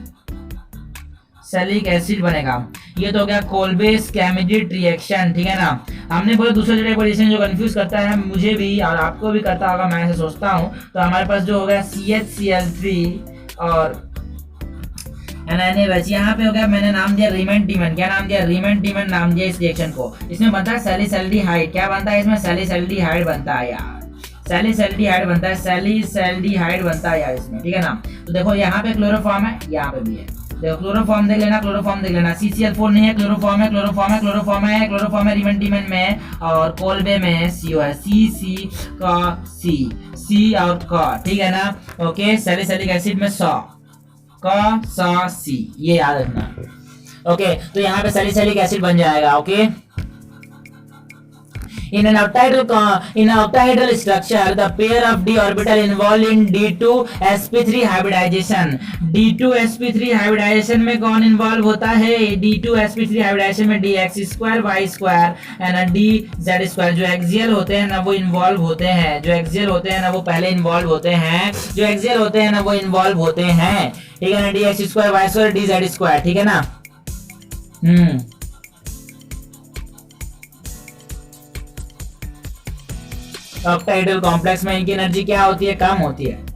एसिड बनेगा। ये तो हो गया कोलबे कैमिडिट रिएक्शन, ठीक है ना। हमने बोला दूसरा जो रिएक्शन जो कंफ्यूज करता है मुझे भी और आपको भी करता होगा, मैं ऐसे सोचता हूँ। तो हमारे पास जो हो गया CHCl3 और NaOH, यहाँ पे हो गया, मैंने नाम दिया रिमेंटीमन। क्या नाम दिया? रिमेंटीमन नाम दिया इस रिएक्शन को। इसमें बनता है सैलिसल्डिहाइड। क्या बनता है इसमें? सैलिसल्डिहाइड बनता है यार, सैलिसल्डिहाइड बनता है, सैलिसल्डिहाइड बनता है यार इसमें, ठीक है ना। तो देखो यहाँ पे क्लोरोफॉर्म है, यहाँ पे भी है, देखो क्लोरोफॉर्म देख लेना, क्लोरोफॉर्म देख लेना। CCl4 नहीं है, क्लोरोफॉर्म है, क्लोरोफॉर्म है, क्लोरोफॉर्म है, क्लोरोफॉर्म है रिमेंटीमन में, और कोलबे में CO है, C C और क, ठीक है ना। ओके, सैलिसिलिक एसिड में C, ये याद रखना। ओके, तो यहाँ पे सैलिसिलिक एसिड बन जाएगा। Okay, In an octahedral structure, the pair of d orbital involved in d2sp3 hybridization. d2sp3 hybridization में कौन इन्वॉल्व होता है? d2sp3 hybridization में dx square y square and dz square जो एक्सियल होते हैं ना वो इन्वॉल्व होते हैं, जो एक्सियल होते हैं ना वो पहले इन्वॉल्व होते हैं, जो एक्सियल होते हैं ना वो इन्वॉल्व होते हैं, ठीक है ना, dx square y square dz square, ठीक है ना। ऑक्टाहेड्रल कॉम्प्लेक्स में इनकी एनर्जी क्या होती है? कम होती है।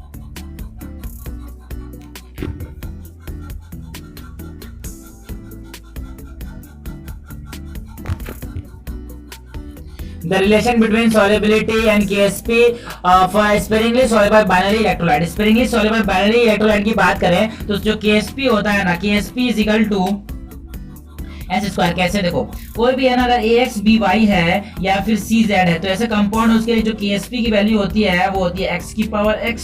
The relation between solubility and Ksp for sparingly soluble binary electrolyte. Sparingly soluble binary electrolyte की बात करें तो जो Ksp होता है ना, Ksp is equal to S square. कैसे? देखो कोई भी है ना, अगर ax by है या फिर cz है तो ऐसे कंपाउंड उसके लिए जो Ksp की वैल्यू होती है वो होती है x की पावर x,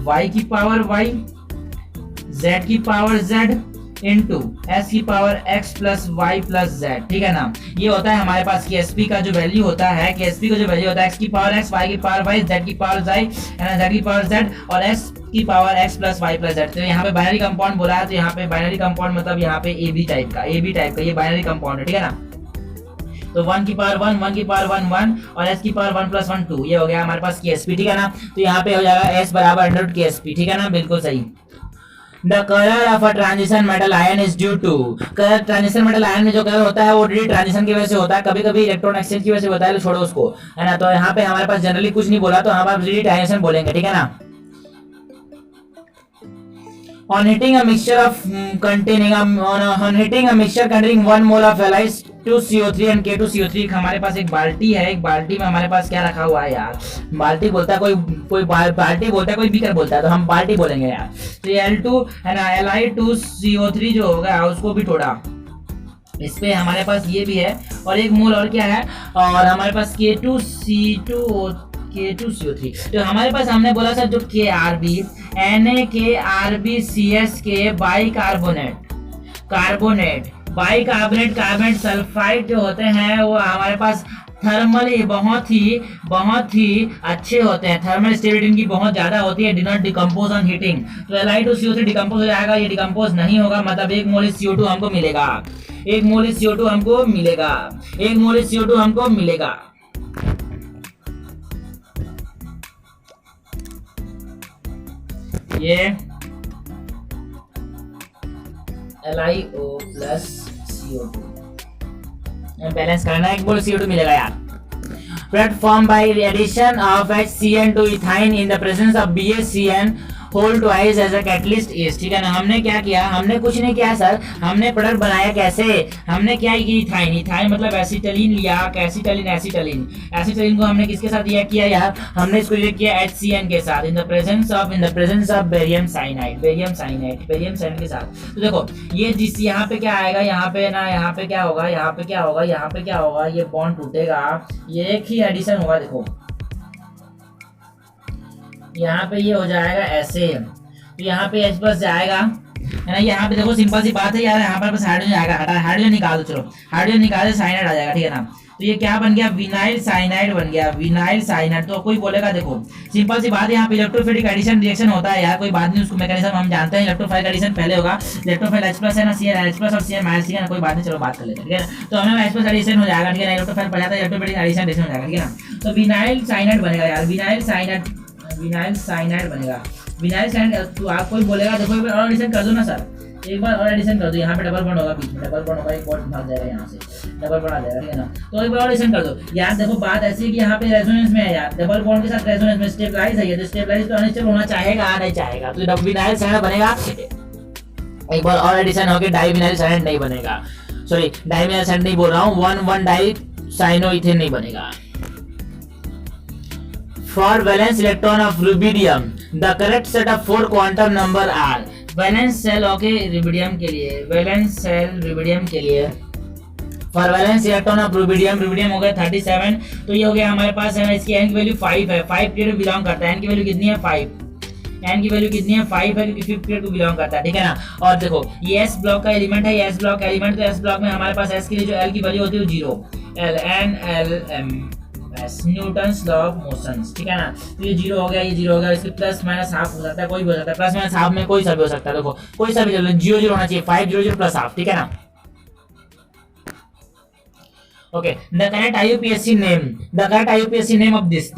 y की पावर y, z की पावर z इंटू एस की power x plus Y plus z, ठीक है ना। ये होता है हमारे पास Ksp का जो वैल्यू होता है, Ksp का जो वैल्यू होता है x की पावर x, y की पावर y, z की पावर y, z की पावर z और s की power x plus Y plus z। तो यहाँ पे बाइनरी कंपाउंड बोला है, तो यहाँ पे बाइनरी कंपाउंड मतलब यहाँ पे AB टाइप का ये बाइनरी कंपाउंड है, ठीक है ना। तो 1 की पावर 1, 1 की पावर 1 1 और s की पावर 1 प्लस 1 2, ये हो गया हमारे पास Ksp, ठीक है ना। तो यहाँ पे हो जाएगा s बराबर अंडर Ksp, ठीक है ना, बिल्कुल सही। The color of a transition metal ion is due to color, transition metal ion में जो कलर होता है वो डी ट्रांजिशन की वजह से होता है, कभी कभी इलेक्ट्रॉन एक्सचेंज की वजह से होता है, छोड़ो उसको, है ना। तो यहाँ पे हमारे पास जनरली कुछ नहीं बोला तो हम आप डी ट्रांजिशन बोलेंगे, ठीक है ना। On heating a mixture containing 1 mole of Li2CO3 and K2CO3, हमारे पास एक बाल्टी है, एक बाल्टी में हमारे पास क्या रखा हुआ है यार? बाल्टी बोलता है कोई बाल्टी बोलता है, कोई बीकर बोलता है, तो हम बाल्टी बोलेंगे यार। तो L2 है ना, Li2CO3 जो होगा उसको भी थोड़ा इस पे हमारे पास ये भी है और एक मोल और क्या है, और हमारे पास K2CO3। तो हमारे पास हमने बोला सर जो KRB NaKRbCS by carbonate carbonate sulphide जो होते हैं वो हमारे पास थर्मली बहुत ही अच्छे होते हैं, थर्मल स्टेबिलिटी इनकी बहुत ज्यादा होती है, do not decompose on heating. तो Li2CO3 डिकम्पोज हो जाएगा, ये डिकम्पोज नहीं होगा, मतलब एक मोल CO2 हमको मिलेगा, एक मोल CO2 हमको मिलेगा, एक मोल CO2 हमको मिलेगा। ये LiO प्लस CO2 बैलेंस करना, एक मोल CO2 मिलेगा यार। Product formed by addition of HCN to ethine in the presence of BaCN whole twice as a catalyst is, ठीक है ना। हमने क्या किया? हमने कुछ नहीं किया सर, हमने प्रोडक्ट बनाया कैसे? हमने क्या किया? इथाइन मतलब एसिटिलीन लिया, एसिटिलीन को हमने किसके साथ रिएक्ट किया यार? हमने इसको रिएक्ट किया HCN के साथ in the presence of barium cyanide के साथ। तो देखो ये जिस यहाँ पे क्या आएगा, यहाँ पे ना, यहाँ पे क्या होगा, ये बॉन्ड टूटेगा, ये एक ही एडिशन होगा। देखो यहाँ पे ये हो जाएगा ऐसे, तो यहाँ पे H प्लस जाएगा, है ना। यहाँ पे देखो सिंपल सी बात है यार, यहाँ पर बस हाइड्रोजन आएगा, हाइड्रोजन निकाल दो, चलो हाइड्रोजन निकाल, साइनाइड आ जाएगा, ठीक है ना। तो ये क्या बन गया? विनाइल साइनाइड बन गया, विनाइल साइनाइड। तो कोई बोलेगा देखो सिंपल सी बात है, यहाँ पे इलेक्ट्रोफिलिक एडिशन रिएक्शन होता है यार, कोई बात नहीं, उसको मैकेनिज्म हम जानते हैं। इलेक्ट्रोफाइल एडिशन पहले होगा, इलेक्ट्रोफाइल H प्लस है ना, Cn H प्लस और Cn माइनस, ठीक है ना, कोई बात नहीं, चलो बात कर लेते हैं, ठीक है ना। तो हमें H प्लस एडिशन हो जाएगा, ठीक है ना, इलेक्ट्रोफाइल पढ़ा था, इलेक्ट्रोफिलिक एडिशन रिएक्शन हो जाएगा, ठीक है ना। तो विनाइल साइनाइड बनेगा यार, विनाइल साइनाइड बनेगा, विनाइल साइनाइड। तो आप कोई बोलेगा देखो एक बार और एडिशन कर दो ना सर, एक बार और एडिशन कर दो, यहाँ पे डबल बॉन्ड होगा, बीच में डबल बॉन्ड होगा, एक बॉन्ड भाग जाएगा, यहाँ से डबल बॉन्ड आ जाएगा, ठीक है ना। तो एक बार और एडिशन कर दो यार। देखो बात ऐसी है कि यहाँ पे रेजोनेंस में है यार, डबल बॉन्ड के साथ रेजोनेंस में स्टेबलाइज है, तो स्टेबलाइज तो अनस्टेबल होना चाहेगा, नहीं चाहेगा, तो विनाइल साइनाइड बनेगा। एक बार और एडिशन होके डाइविनाइल साइनाइड नहीं बनेगा, सॉरी डाइविनाइल साइनाइड नहीं बोल रहा हूँ, 1 डाई साइनोइथेन नहीं बनेगा। For valence electron of rubidium, the correct set of 4 quantum number are valence cell, okay, rubidium के लिए, valence cell rubidium के लिए for valence electron of rubidium हो गया 37। तो ये हो गया हमारे पास, है ना, इसकी n की वैल्यू 5 है, 5 पीरियड बिलोंग करता है, n की वैल्यू कितनी है 5, n की वैल्यू कितनी है 5 है, क्योंकि 5th पीरियड को बिलोंग करता है, ठीक है ना। और देखो ये s ब्लॉक का एलिमेंट है, ये s ब्लॉक का एलिमेंट, तो s ब्लॉक में हमारे पास s के लिए जो l की वैल्यू होती है 0, L N L M Newton's law of motion, ठीक है ना। तो ये जीरो हो गया, ये जीरो हो गया, इसके प्लस माइनस हाफ हो सकता है, कोई भी हो सकता है, प्लस माइनस हाफ में कोई सा भी हो सकता है, देखो कोई सा भी जीरो जीरो होना चाहिए, 500 प्लस हाफ, ठीक है ना। Okay, the correct IUPAC name, the correct IUPAC name of this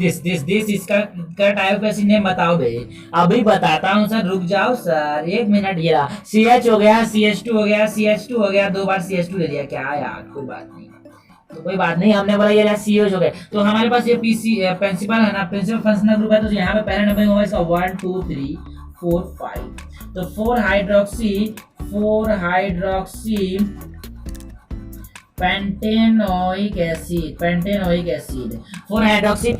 इसका correct IUPAC name बताओ भाई। अभी बताता हूँ सर, रुक जाओ सर, 1 मिनट। ये रहा CH हो गया, CH2 हो गया, CH2 हो गया, 2 बार CH2 ले लिया, क्या यार कोई बात नहीं, तो कोई बात नहीं, हमने बोला ये CH हो गए। तो हमारे पास ये PC प्रिंसिपल है ना, प्रिंसिपल फंक्शनल ग्रुप है, तो यहाँ पे पहले नंबर होगा इसका 1 2 3 4 5, तो 4 hydroxy pentanoic acid, 4 hydroxy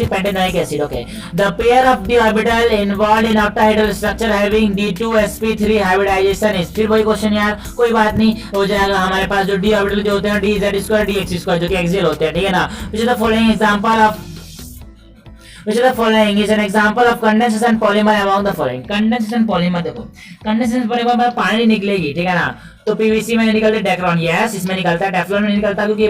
pentanoic acid, okay. The pair of the orbital involved in octahedral structure having D2sp3 hybridization is, फिर वही क्वेश्चन यार, कोई बात नहीं, हो जाएगा। हमारे पास जो d ऑर्बिटल जो होते हैं dz2 dx2 जो कि एक्सियल होते हैं, ठीक है ना। which is the following is an example of condensation polymer among the following। Condensation polymer, देखो कंडेंसेशन पॉलीमर में पानी निकलेगी, ठीक है ना। तो पीवीसी में निकलते डेक्रोन, यस इसमें निकलता है, टेफ्लॉन में निकलता है क्योंकि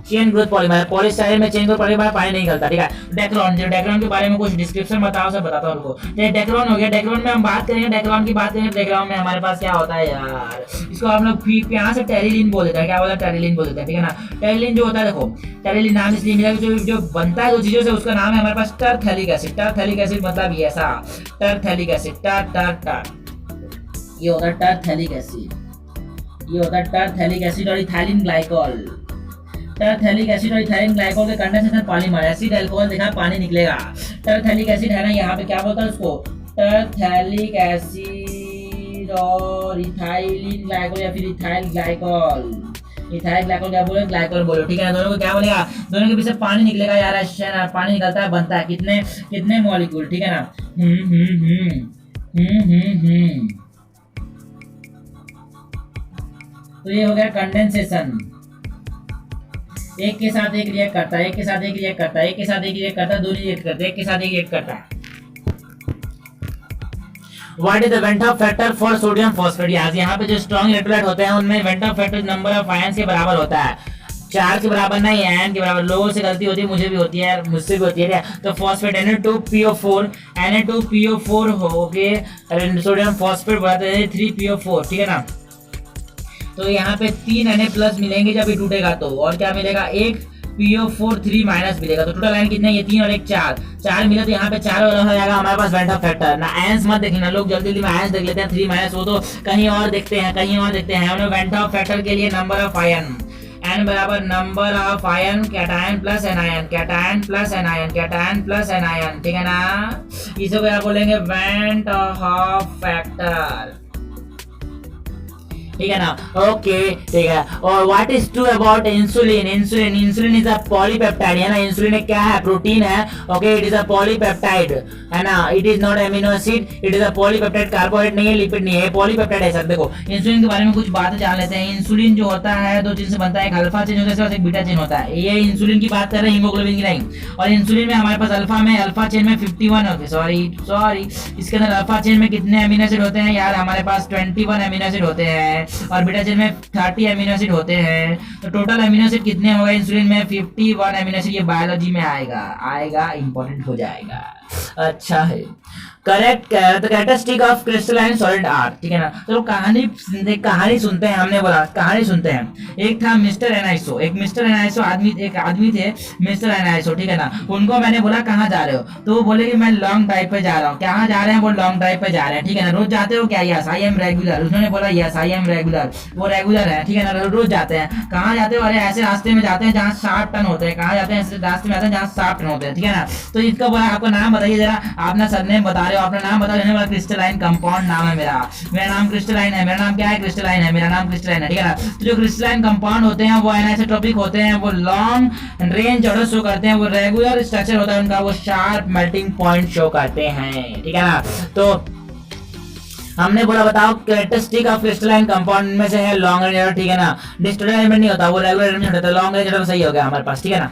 चेन ग्रोथ पॉलीमर है, पॉलीस्टाइरीन में चेन ग्रोथ पॉलीमर में पानी नहीं निकलता, ठीक है। डेक्रोन, जो डेक्रोन के बारे में कुछ डिस्क्रिप्शन बताओ सर, बताता हूं उनको। ये डेक्रोन हो गया, डेक्रोन में हम बात करेंगे, डेक्रोन की बात करेंगे, डेक्रोन में हमारे पास क्या होता है यार, इसको हम लोग यहाँ से टेरिलीन बोल देते हैं, क्या बोलते हैं, टेरिलीन बोल देते हैं, ठीक है ना। टेरिलीन जो होता है, देखो टेरिलीन नाम इसलिए मिला जो बनता है दो चीजों से, उसका नाम है हमारे पास टरथैलिक एसिड। टरथैलिक एसिड मतलब ये ऐसा, टरथैलिक एसिड, ये होता है टरथैलिक एसिड, ये होता है टरथैलिक एसिड और इथाइलिन ग्लाइकॉल। टरथैलिक एसिड और इथाइलिन ग्लाइकॉल के कंडेंसेशन पॉलीमर, एसिड अल्कोहल देखा पानी निकलेगा। टरथैलिक एसिड है ना, यहाँ पे क्या बोलता है उसको, टरथैलिक एसिड और इथाइलिन ग्लाइकॉल या फिर इथाइल ग्लाइकॉल, इथाइल ग्लाइकॉल क्या बोलो, ग्लाइकॉल बोलो, ठीक है ना। दोनों को क्या बोलेगा, दोनों के पीछे पानी निकलेगा यार, पानी निकलता है, बनता है कितने मॉलिक्यूल, ठीक है ना। तो ये हो गया कंडेंसेशन, एक के साथ एक रिएक्ट करता है, एक के साथ एक रिएक्ट करता है, एक के साथ एक रिएक्ट करता है, दो रिएक्ट करते हैं, एक के साथ एक रिएक्ट करता है। What is the Ventop factor for sodium phosphate? यहाँ पे जो स्ट्रॉन्ग इलेक्ट्रोलाइट होते हैं उनमें Ventop factor number of ions के बराबर होता है, 4 के बराबर नहीं, आयन के बराबर। लोगों से गलती होती है, मुझे भी होती है यार, मुझसे भी होती है। तो फॉस्फेट Na2PO4 हो गए, सोडियम फॉस्फेट बनाते हैं 3PO4, ठीक है ना। तो यहाँ पे 3 Na+ मिलेंगे जब ये टूटेगा तो, और क्या मिलेगा, एक PO4 3- मिलेगा। तो टोटल आयन कितने, ये 3 और एक 4 मिले, तो यहाँ पे 4 हो जाएगा हमारे पास वेंटॉप फैक्टर ना। आयंस मत देखना लोग, जल्दी में आयंस देख लेते हैं, 3- वो तो कहीं और देखते हैं, हमने वेंटॉप फैक्टर के लिए नंबर ऑफ आयन, n बराबर number of ion, cation plus anion, cation plus anion, cation plus anion, ठीक है ना। इसको क्या बोलेंगे, वेंटॉप फैक्टर, ठीक है ना। ओके ठीक है। और what is true about insulin, insulin is a polypeptide, है ना। इंसुलिन एक क्या है, प्रोटीन है, okay. It is a polypeptide, है ना। It is not amino acid, it is a polypeptide, carbohydrate नहीं है, लिपिड नहीं है, पॉलीपेप्टाइड है सर। देखो इंसुलिन के बारे में कुछ बातें जान लेते हैं। इंसुलिन जो होता है दो चीज से बनता है, एक अल्फा चेन होता है, एक बीटा चेन होता है। ये इंसुलिन की बात कर रहे हैं, हीमोग्लोबिन की नहीं। और इंसुलिन में हमारे पास अल्फा चेन में 51 होते, सॉरी इसके अंदर अल्फा चेन में कितने अमीनो एसिड होते हैं यार, हमारे पास 21 अमीनो एसिड होते हैं, और बीटा चेन में 30 अमीनो एसिड होते हैं। तो टोटल अमीनो एसिड कितने हो गए इंसुलिन में, 51 अमीनो एसिड। ये बायोलॉजी में आएगा इंपॉर्टेंट हो जाएगा, अच्छा है। Characteristic of crystalline solid are, ठीक है ना। तो कहानी सुनते हैं, हमने बोला कहानी सुनते हैं। एक था मिस्टर एनाइसो, एक आदमी थे मिस्टर एनाइसो, ठीक है ना। उनको मैंने बोला कहाँ जा रहे हो, तो वो बोले कि मैं लॉन्ग ड्राइव पे जा रहा हूँ। कहाँ जा रहे हैं, वो लॉन्ग ड्राइव पे जा रहे हैं, ठीक है ना। रोज जाते हो क्या, यस आई एम रेगुलर। उन्होंने बोला यस आई एम रेगुलर, वो रेगुलर है, ठीक है ना, रोज जाते हैं। कहाँ जाते हो, अरे ऐसे रास्ते में जाते हैं जहाँ 60 टन होते हैं। कहाँ जाते हैं, ऐसे रास्ते में जाते हैं जहाँ 60 टन होते हैं, ठीक है ना। तो इसका बोला आपका नाम बताइए जरा, आपने सरनेम बता रहे हो, अपना नाम बता रहे हो। क्रिस्टलाइन कंपाउंड नाम है मेरा नाम क्रिस्टलाइन है, मेरा नाम क्या है, क्रिस्टलाइन है, मेरा नाम क्रिस्टलाइन है, ठीक है ना। तो जो क्रिस्टलाइन कंपाउंड होते हैं वो एनिसोट्रोपिक होते हैं, वो लॉन्ग रेंज ऑर्डर शो करते हैं, वो रेगुलर स्ट्रक्चर होता है उनका, वो शार्प मेल्टिंग पॉइंट शो करते हैं, ठीक है ना। तो हमने बोला बताओ कैरेक्टरिस्टिक ऑफ क्रिस्टलाइन कंपाउंड में से है लॉन्ग रेंज ऑर्डर, ठीक है ना। डिस्टोर्टेड एलिमेंट नहीं होता, वो रेगुलर एलिमेंट होता है। लॉन्ग रेंज ऑर्डर सही हो गया हमारे पास, ठीक है ना।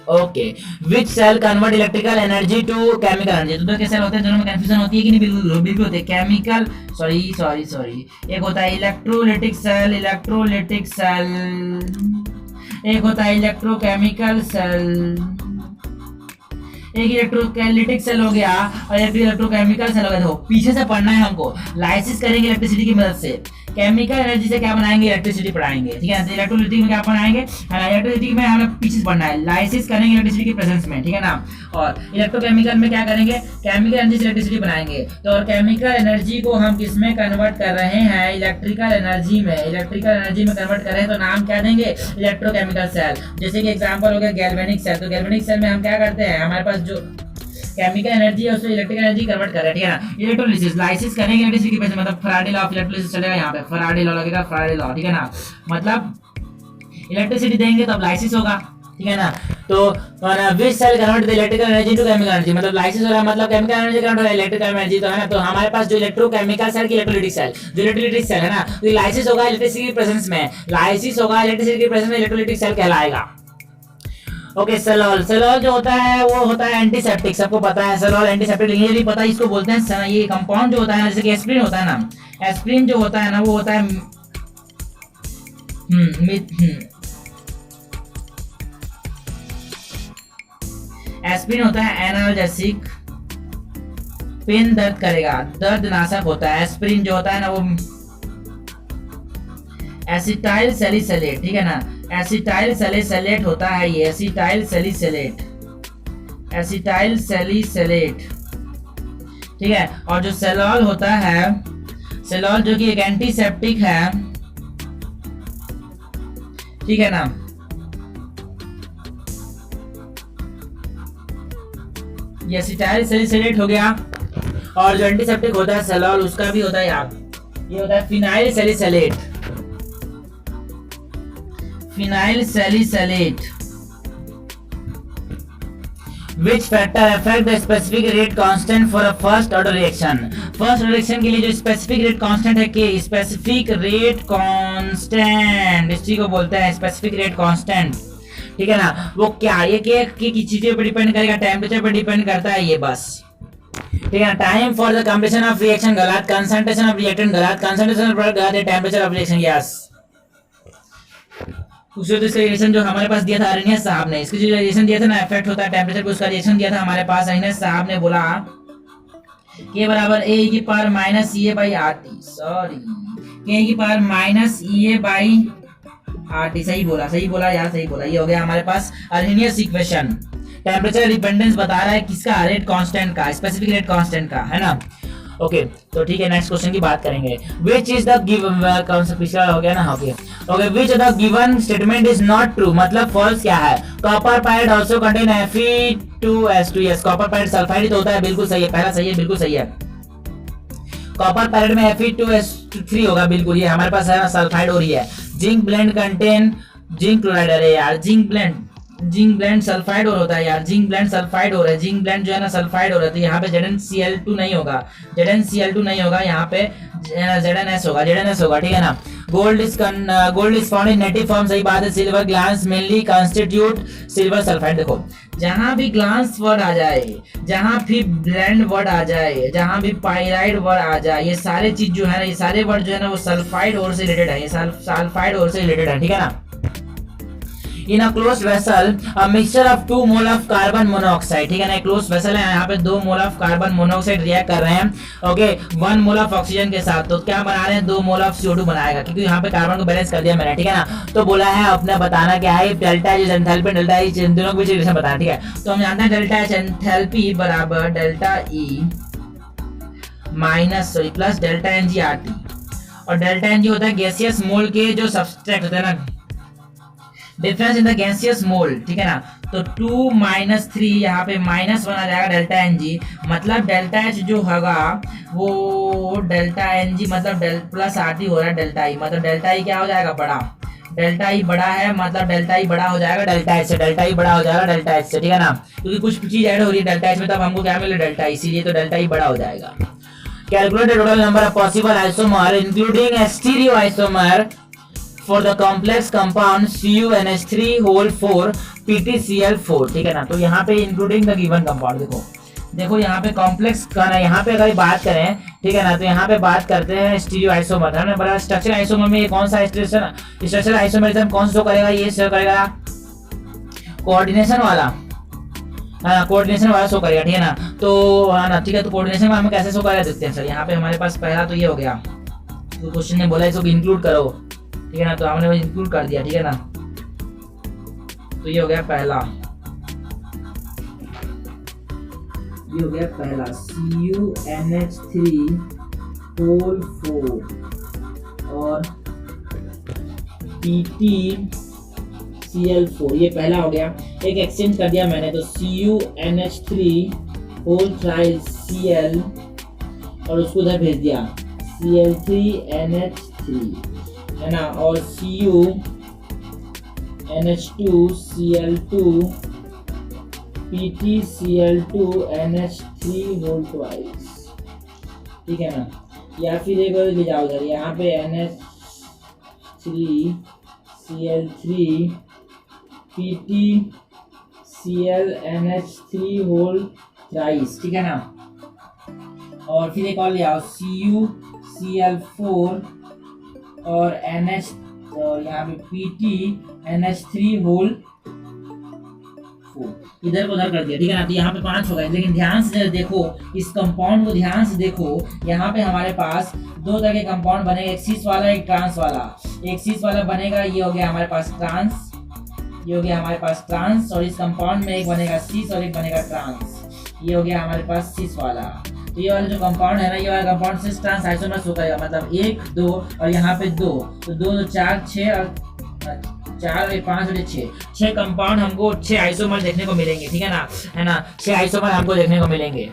Okay, which cell convert electrical energy to chemical energy. तो दो के सेल होते हैं, दोनों में कंफ्यूजन होती है कि नहीं, बिल्कुल होती है। केमिकल सॉरी एक होता है इलेक्ट्रोलिटिक सेल एक होता है इलेक्ट्रोकेमिकल सेल, एक इलेक्ट्रोकैलिटिक सेल हो गया और एक इलेक्ट्रोकेमिकल सेल हो गया। देखो पीछे से पढ़ना है हमको, लाइसिस करेंगे इलेक्ट्रिसिटी की मदद से, केमिकल एनर्जी से क्या बनाएंगे, इलेक्ट्रिसिटी पढ़ाएंगे, ठीक है। इलेक्ट्रोलिटिक में क्या बनाएंगे, इलेक्ट्रिसिटी में हमें पीछे से पढ़ना है, लाइसिस करेंगे इलेक्ट्रिसिटी की प्रेजेंस में, ठीक है ना। और इलेक्ट्रोकेमिकल में क्या करेंगे, केमिकल एनर्जी से इलेक्ट्रिसिटी बनाएंगे। तो और केमिकल एनर्जी को हम किस में कन्वर्ट कर रहे हैं, इलेक्ट्रिकल एनर्जी में, इलेक्ट्रिकल एनर्जी में कन्वर्ट कर रहे हैं तो नाम क्या देंगे, इलेक्ट्रोकेमिकल सेल। जैसे कि एग्जांपल हो गया गैल्वेनिक सेल, तो गैल्वेनिक सेल में हम क्या करते हैं, हमारे पास जो केमिकल एनर्जी है उसको इलेक्ट्रिकल एनर्जी कन्वर्ट कर रहे हैं, ठीक है ना। इलेक्ट्रोलिसिस, लाइसिस करेंगे इलेक्ट्रिसिटी की वजह से, मतलब फैराडे लॉ ऑफ इलेक्ट्रोलिसिस चलेगा, यहाँ पे फैराडे लॉ लगेगा, फैराडे लॉ, ठीक है ना। मतलब इलेक्ट्रिसिटी देंगे तो अब लाइसिस होगा, ठीक है ना। तो which cell convert the electrical energy to chemical energy, मतलब लाइसिस हो रहा है, मतलब केमिकल एनर्जी कन्वर्ट हो रहा है इलेक्ट्रिकल एनर्जी, तो है ना। तो हमारे पास जो इलेक्ट्रोकेमिकल सेल की इलेक्ट्रोलिटिक सेल, जो इलेक्ट्रोलिटिक सेल है ना, तो लाइसिस होगा इलेक्ट्रिसिटी की प्रेजेंस में, लाइसिस होगा इलेक्ट्रिसिटी की प्रेजेंस में, इलेक्ट्रोलिटिक सेल कहलाएगा। ओके सेलॉल, सेलॉल जो होता है वो होता है एंटीसेप्टिक, सबको पता है सेलॉल एंटीसेप्टिक, लेकिन ये नहीं पता इसको बोलते हैं, ये कंपाउंड जो होता है जैसे कि एस्प्रिन होता है ना, एस्प्रिन जो होता है ना वो होता है एस्प्रिन होता है एनाल्जेसिक, पेन दर्द करेगा, दर्दनाशक होता है। एस्प्रिन जो होता है ना वो एसिटाइल सैलिसिलेट, ठीक है ना, एसिटाइल सैलिसिलेट होता है ये, एसिटाइल सैलिसिलेट, एसिटाइल सैलिसिलेट, ठीक है। और जो सेलॉल होता है, सेलॉल जो कि एक एंटीसेप्टिक है, ठीक है ना। ये एसिटाइल सैलिसिलेट हो गया, और जो एंटीसेप्टिक होता है सेलॉल उसका भी होता है यार, ये होता है phenyl salicylate, phenyl salicylate. Which factor affect the specific rate constant for a first order reaction? First order reaction के लिए जो specific rate constant है कि specific rate constant, इसी को बोलते हैं specific rate constant, ठीक है ना। वो क्या, ये की चीजें पर डिपेंड करेगा, टेम्परेचर पर डिपेंड करता है ये बस, ठीक है। Time for the completion of reaction गलत, कंसंट्रेशन ऑफ रिएक्टेंट गलत, कंसंट्रेशन ऑफ प्रोडक्ट गलत, टेम्परेचर ऑफ रिएक्शन यस। उससे तो इसका रिलेशन जो हमारे पास दिया था अरनियस साहब ने, इसकी जो रिलेशन दिया था ना इफेक्ट होता है टेम्परेचर पे, उसका रिलेशन दिया था हमारे पास अरनियस साहब ने, बोला के बराबर ए की power minus E A by R T, sorry के की power minus E A by R T, सही बोला यार, सही बोला। ये हो गया हमारे पास अरनियस इक्वेशन। टेम्परेचर डिपेंडेंस बता रहा है किसका, रेट कांस्टेंट का, स्पेसिफिक रेट कांस्टेंट का, है ना। ओके तो ठीक है, नेक्स्ट क्वेश्चन की बात करेंगे। विच इज द गिवन, कौन सा पिछला हो गया ना, okay which the given statement is not true, मतलब फॉल्स क्या है। Copper pied also contain Fe2S2, yes copper pied sulphide तो होता है, बिल्कुल सही है, पहला सही है, बिल्कुल सही है। कॉपर पाइड में Fe2S3 होगा, बिल्कुल ये हमारे पास है ना सल्फाइड हो रही है। Zinc blende contain zinc chloride, अरे यार जिंक ब्लेंड सल्फाइड और होता है यार, जिंक ब्लेंड सल्फाइड हो रहा है, जिंक ब्लेंड जो है ना सल्फाइड हो रहा है, तो यहाँ पे ZnCl2 नहीं होगा, ZnCl2 नहीं होगा, यहाँ पे ZnS होगा, ठीक है ना। Gold is found in native form, सही बात है। Silver glass mainly constitute silver sulphide, देखो जहां भी ग्लास वर्ड आ जाए, जहां भी ब्लेंड वर्ड आ जाए, जहां भी पाइराइड वर्ड आ जाए, ये सारे चीज जो है ना, ये सारे वर्ड जो है ना वो सल्फाइड और से रिलेटेड है, ये सल्फाइड और से रिलेटेड है, ठीक है ना। In a closed vessel, a mixture of 2 mole of carbon monoxide, ठीक है ना, क्लोज वेसल है, यहाँ पे 2 mole of carbon monoxide react कर रहे हैं, ओके 1 मोल ऑफ ऑक्सीजन के साथ, तो क्या बना रहे हैं, 2 मोल ऑफ CO2 बनाएगा, क्योंकि यहाँ पे कार्बन को बैलेंस कर दिया मैंने, ठीक है ना। तो बोला है अपने बताना क्या है, delta H enthalpy, delta E इन दोनों के बीच रिलेशन बताना, ठीक है। तो हम जानते हैं डेल्टा एच एंथैल्पी बराबर delta E minus plus delta N G R T, और डेल्टा एन जी होता है गैसियस मोल के जो सब्सट्रैक्ट होता है ना, डिफरेंस इन द गैसियस मोल, ठीक है ना। तो 2 - 3 यहाँ पे -1 आ जाएगा डेल्टा एन जी, मतलब डेल्टा एच जो होगा वो डेल्टा एन जी मतलब प्लस आर टी हो रहा है डेल्टा ई, मतलब डेल्टा ई क्या हो जाएगा, बड़ा, डेल्टा ई बड़ा है, मतलब डेल्टा ई बड़ा हो जाएगा डेल्टा एच से, डेल्टा ई बड़ा हो जाएगा डेल्टा एच से, ठीक है ना, क्योंकि कुछ चीज ऐड हो रही है डेल्टा एच में, तब हमको क्या मिले डेल्टा ई, इसीलिए तो डेल्टा ई बड़ा हो जाएगा। Calculate the total number of possible isomer including stereo isomer for the complex compound CuNH3 whole 4 PtCl4, ठीक है ना। तो यहाँ पे इंक्लूडिंग द गिवन कंपाउंड, देखो देखो यहाँ पे कॉम्प्लेक्स का ना, यहाँ पे अगर बात करें, ठीक है ना, तो यहाँ पे बात करते हैं स्टीरियो आइसोमर। हमने बोला स्ट्रक्चर आइसोमर में ये कौन सा स्ट्रक्चर आइसोमरिज्म कौन सा शो करेगा, ये शो करेगा कोऑर्डिनेशन वाला, कोऑर्डिनेशन वाला शो करेगा, ठीक है ना। तो हाँ ना, ठीक है, तो कोऑर्डिनेशन वाला हमें कैसे शो करेगा देखते हैं सर। यहाँ पे हमारे पास पहला तो ये हो गया, तो क्वेश्चन ने बोला इसको इंक्लूड करो, ठीक है ना, तो हमने इंक्लूड कर दिया, ठीक है ना। तो ये हो गया पहला, ये हो गया पहला CuNH3 और PtCl4, ये पहला हो गया। एक एक्सचेंज कर दिया मैंने, तो CuNH3 और उसको उधर भेज दिया Cl3NH3, है ना, और CuNH2Cl2 PtCl2NH3 होल ट्वाइस, ठीक है ना। या फिर एक और ले जाओ उधर, यहाँ पे NH3Cl3 PtClNH3 होल थ्राइस, ठीक है ना। और फिर एक और ले आओ CuCl4 और NH और यहाँ पे PtNH3 होल 4, इधर को उधर कर दिया, ठीक है ना। तो यहाँ पे 5 हो गए, लेकिन ध्यान से देखो इस कंपाउंड को, ध्यान से देखो, यहाँ पे हमारे पास 2 तरह के कंपाउंड बनेगा, एक सिस वाला एक ट्रांस वाला। एक सिस वाला बनेगा, ये हो गया हमारे पास ट्रांस, ये हो गया हमारे पास ट्रांस, और इस कंपाउंड में एक बनेगा सिस और एक बनेगा ट्रांस, ये हो गया हमारे पास सिस वाला। तो ये वाला जो कंपाउंड है ना, ये वाला compound cis trans isomer show करेगा, मतलब 1 2 और यहाँ पे 2, तो 2 2 4 6 और 4 और 5 और 6 कंपाउंड हमको 6 आइसोमर देखने को मिलेंगे, ठीक है ना, 6 आइसोमर हमको देखने को मिलेंगे।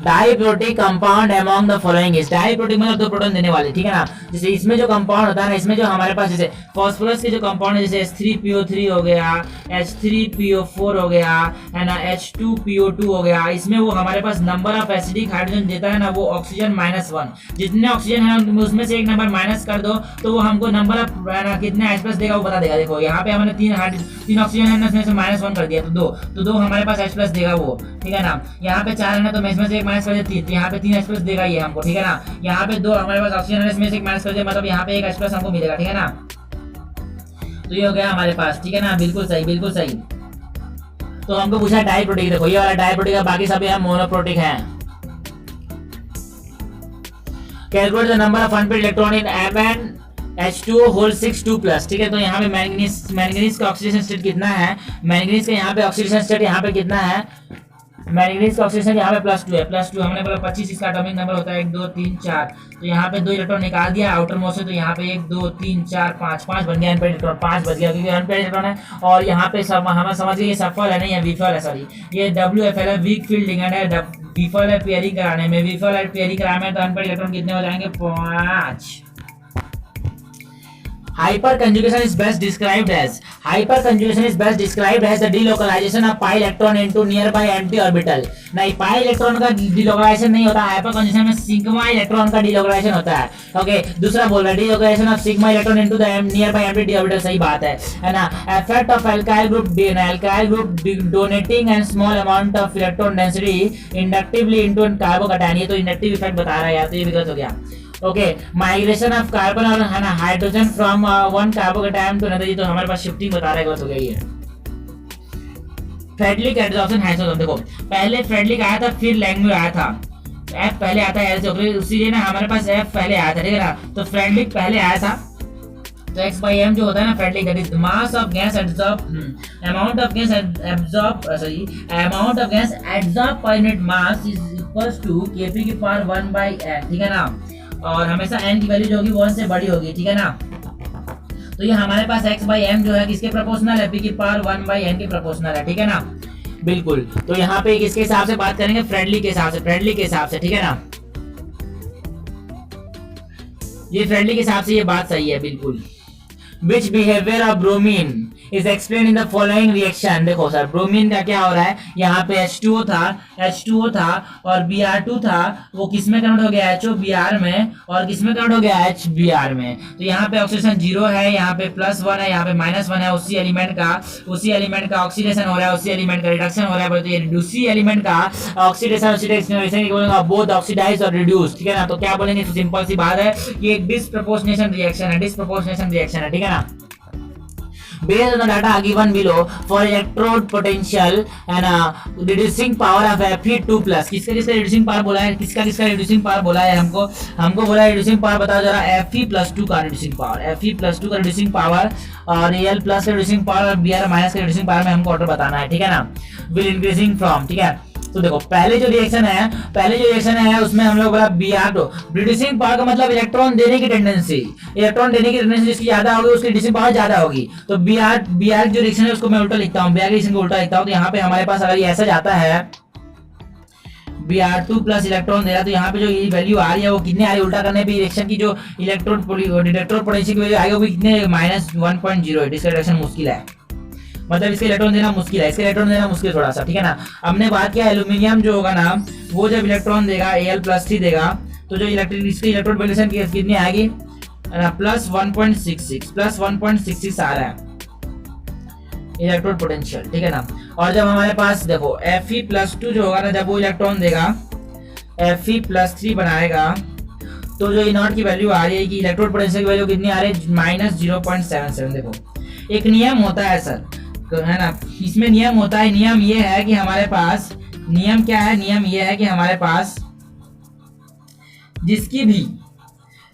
Diprotic compound among the following is, diprotic मतलब 2 प्रोटॉन देने वाले, ठीक है ना। जैसे इसमें जो कंपाउंड होता है ना, इसमें जो हमारे पास जैसे फास्फोरस के जो कंपाउंड है, जैसे H3PO3 हो गया, H3PO4 हो गया, है ना, H2PO2 हो गया, इसमें वो हमारे पास नंबर ऑफ एसिडिक हाइड्रोजन देता है ना, वो ऑक्सीजन -1। जितने ऑक्सीजन है उसमें से एक नंबर माइनस कर दो तो वो हमको नंबर ऑफ कितने H+ देगा वो बता देगा। देखो यहाँ पे हमने 3 ऑक्सीजन है ना, उसमें से -1 कर दिया, तो 2 हमारे पास H+ देगा वो, ठीक है ना। यहाँ पे 4 है ना, तो इसमें से एक माइनस कर दिया 3, तो यहाँ पे 3 H+ देगा ये हमको, ठीक है ना। यहाँ पे 2 हमारे पास ऑक्सीजन है, इसमें से एक माइनस कर दिया, मतलब यहाँ पे एक H+ हमको मिलेगा, ठीक है ना। तो ये हो गया हमारे पास, ठीक है ना, बिल्कुल सही, बिल्कुल सही। तो हमको पूछा डाइप्रोटिक, देखो ये वाला डाइप्रोटिक है, बाकी सभी हम मोनोप्रोटिक हैं। Calculate the number of unpaired electron in MnH2O whole 6 2+, ठीक है। तो यहाँ पे मैंगनीज का ऑक्सीडेशन स्टेट कितना है, मैंगनीज का यहाँ पे ऑक्सीडेशन स्टेट यहाँ पे कितना है, मैंगनीज का ऑक्सीडेशन यहाँ पे +2 है, +2 हमने बोला 25, इसका एटॉमिक नंबर होता है 1 2 3 4, तो यहाँ पे 2 इलेक्ट्रॉन निकाल दिया आउटर मोस्ट से, तो यहाँ पे 1 2 3 4 5 बन गया अनपेड इलेक्ट्रॉन, 5 बच गया क्योंकि अनपेड इलेक्ट्रॉन है। और यहाँ पे सब हमें समझ गए ये सफल है, नहीं है विफल है, सॉरी ये WFL है, वीक फील्ड लिगेंड है, विफल है पेयरिंग कराने में, विफल है पेयरिंग कराने में, तो अनपेड इलेक्ट्रॉन कितने हो जाएंगे 5। Hyperconjugation is best described as the delocalization of pi electron into nearby empty orbital। नहीं, पाई इलेक्ट्रॉन का डिलोकलाइजेशन नहीं होता, हाइपरकंजुगेशन में सिग्मा इलेक्ट्रॉन का डिलोकलाइजेशन होता है। ओके, दूसरा बोल रहा है delocalisation of sigma electron into the nearby empty orbital, सही बात है ना। Effect of alkyl group donating and small amount of electron density inductively into carbocation, ये तो इंडक्टिव इफेक्ट बता रहा है यार, तो ये भी गलत हो गया। ओके, माइग्रेशन ऑफ कार्बन और है ना hydrogen from one carbocation to another, ये तो हमारे पास शिफ्टिंग बता रहा है, गलत हो गया ये। फ्रेडलिक एडजॉर्प्शन हाइड्रोजन, देखो पहले फ्रेडलिक आया था, फिर लैंगम्यूर आया था, F पहले आता है ऐसे, उसी ना हमारे पास F पहले आया था, ठीक है ना। तो फ्रेडलिक पहले आया था, तो x/m जो होता है ना Freundlich, that is mass of gas absorb, amount of gas absorb, sorry amount of gas absorb per unit mass is equals to Kp की पावर 1/n, ठीक है ना। और हमेशा n की वैल्यू जो होगी 1 से बड़ी होगी, ठीक है ना। तो ये हमारे पास x/m जो है किसके प्रोपोर्शनल है, p की पावर 1/n के प्रोपोर्शनल है, ठीक है ना, बिल्कुल। तो यहाँ पे किसके हिसाब से बात करेंगे, फ्रेडली के हिसाब से, फ्रेडली के हिसाब से, ठीक है ना। ये फ्रेडली के हिसाब से ये बात सही है बिल्कुल। Which behavior of bromine is explain in the following reaction. देखो सर ब्रोमीन का क्या हो रहा है, यहाँ पे H2O था और Br2 था, वो किस में कन्वर्ट हो गया HOBr में, और किस में कन्वर्ट हो गया HBr में। तो यहाँ पे ऑक्सीडेशन 0 है, यहाँ पे +1 है, यहाँ पे -1 है। उसी एलिमेंट का ऑक्सीडेशन हो रहा है, उसी एलिमेंट का रिडक्शन हो रहा है। तो ये उसी एलिमेंट का ऑक्सीडेशन बोथ ऑक्सीडाइज और रिड्यूस, ठीक है ना। तो क्या बोलेंगे, सिंपल सी बात है कि एक डिस्प्रपोर्शनेशन रिएक्शन है, ठीक है ना। Based on the data given below for electrode potential and reducing power of Fe2+, किसका reducing power बोला है, किसका reducing power बोला है, हमको बोला है reducing power बताओ जरा। Fe+2 का reducing power और Al+ का reducing power और Br- का reducing power में हमको ऑर्डर बताना है, ठीक है ना। will increasing from, ठीक है। तो देखो पहले जो रिएक्शन है उसमें हम लोग बोला Br2 रिड्यूसिंग पावर का मतलब इलेक्ट्रॉन देने की टेंडेंसी जिसकी ज्यादा होगी उसकी रिड्यूसिंग पावर ज्यादा होगी। तो Br जो रिएक्शन है उसको मैं उल्टा लिखता हूँ, Br की रिएक्शन को उल्टा लिखता हूँ। तो यहाँ पे हमारे पास अगर ये ऐसा जाता है Br2+ इलेक्ट्रॉन दे रहा, तो यहाँ पे जो ये वैल्यू आ रही है वो कितने आ रही है, उल्टा करने पे रिएक्शन की जो इलेक्ट्रॉन पोटेंशियल की वैल्यू आएगी वो भी कितने -1.08। इसका रिडक्शन मुश्किल है, मतलब इसके इलेक्ट्रॉन देना मुश्किल थोड़ा सा, ठीक है ना। हमने बात किया एल्यूमिनियम जो होगा ना, वो जब इलेक्ट्रॉन देगा Al+3 देगा, तो जो इसकी इलेक्ट्रॉन पोजीशन कितनी आएगी, +1.66 आ रहा है इलेक्ट्रॉन पोटेंशियल, ठीक है ना। और जब हमारे पास देखो Fe+2 जो होगा ना, जब वो इलेक्ट्रॉन देगा Fe+3 बनाएगा, तो जो E0 की वैल्यू आ रही है कि इलेक्ट्रॉन पोटेंशियल की वैल्यू कितनी आ रही है, -0.77। देखो एक नियम होता है सर, है ना, इसमें नियम होता है। नियम ये है कि हमारे पास जिसकी भी,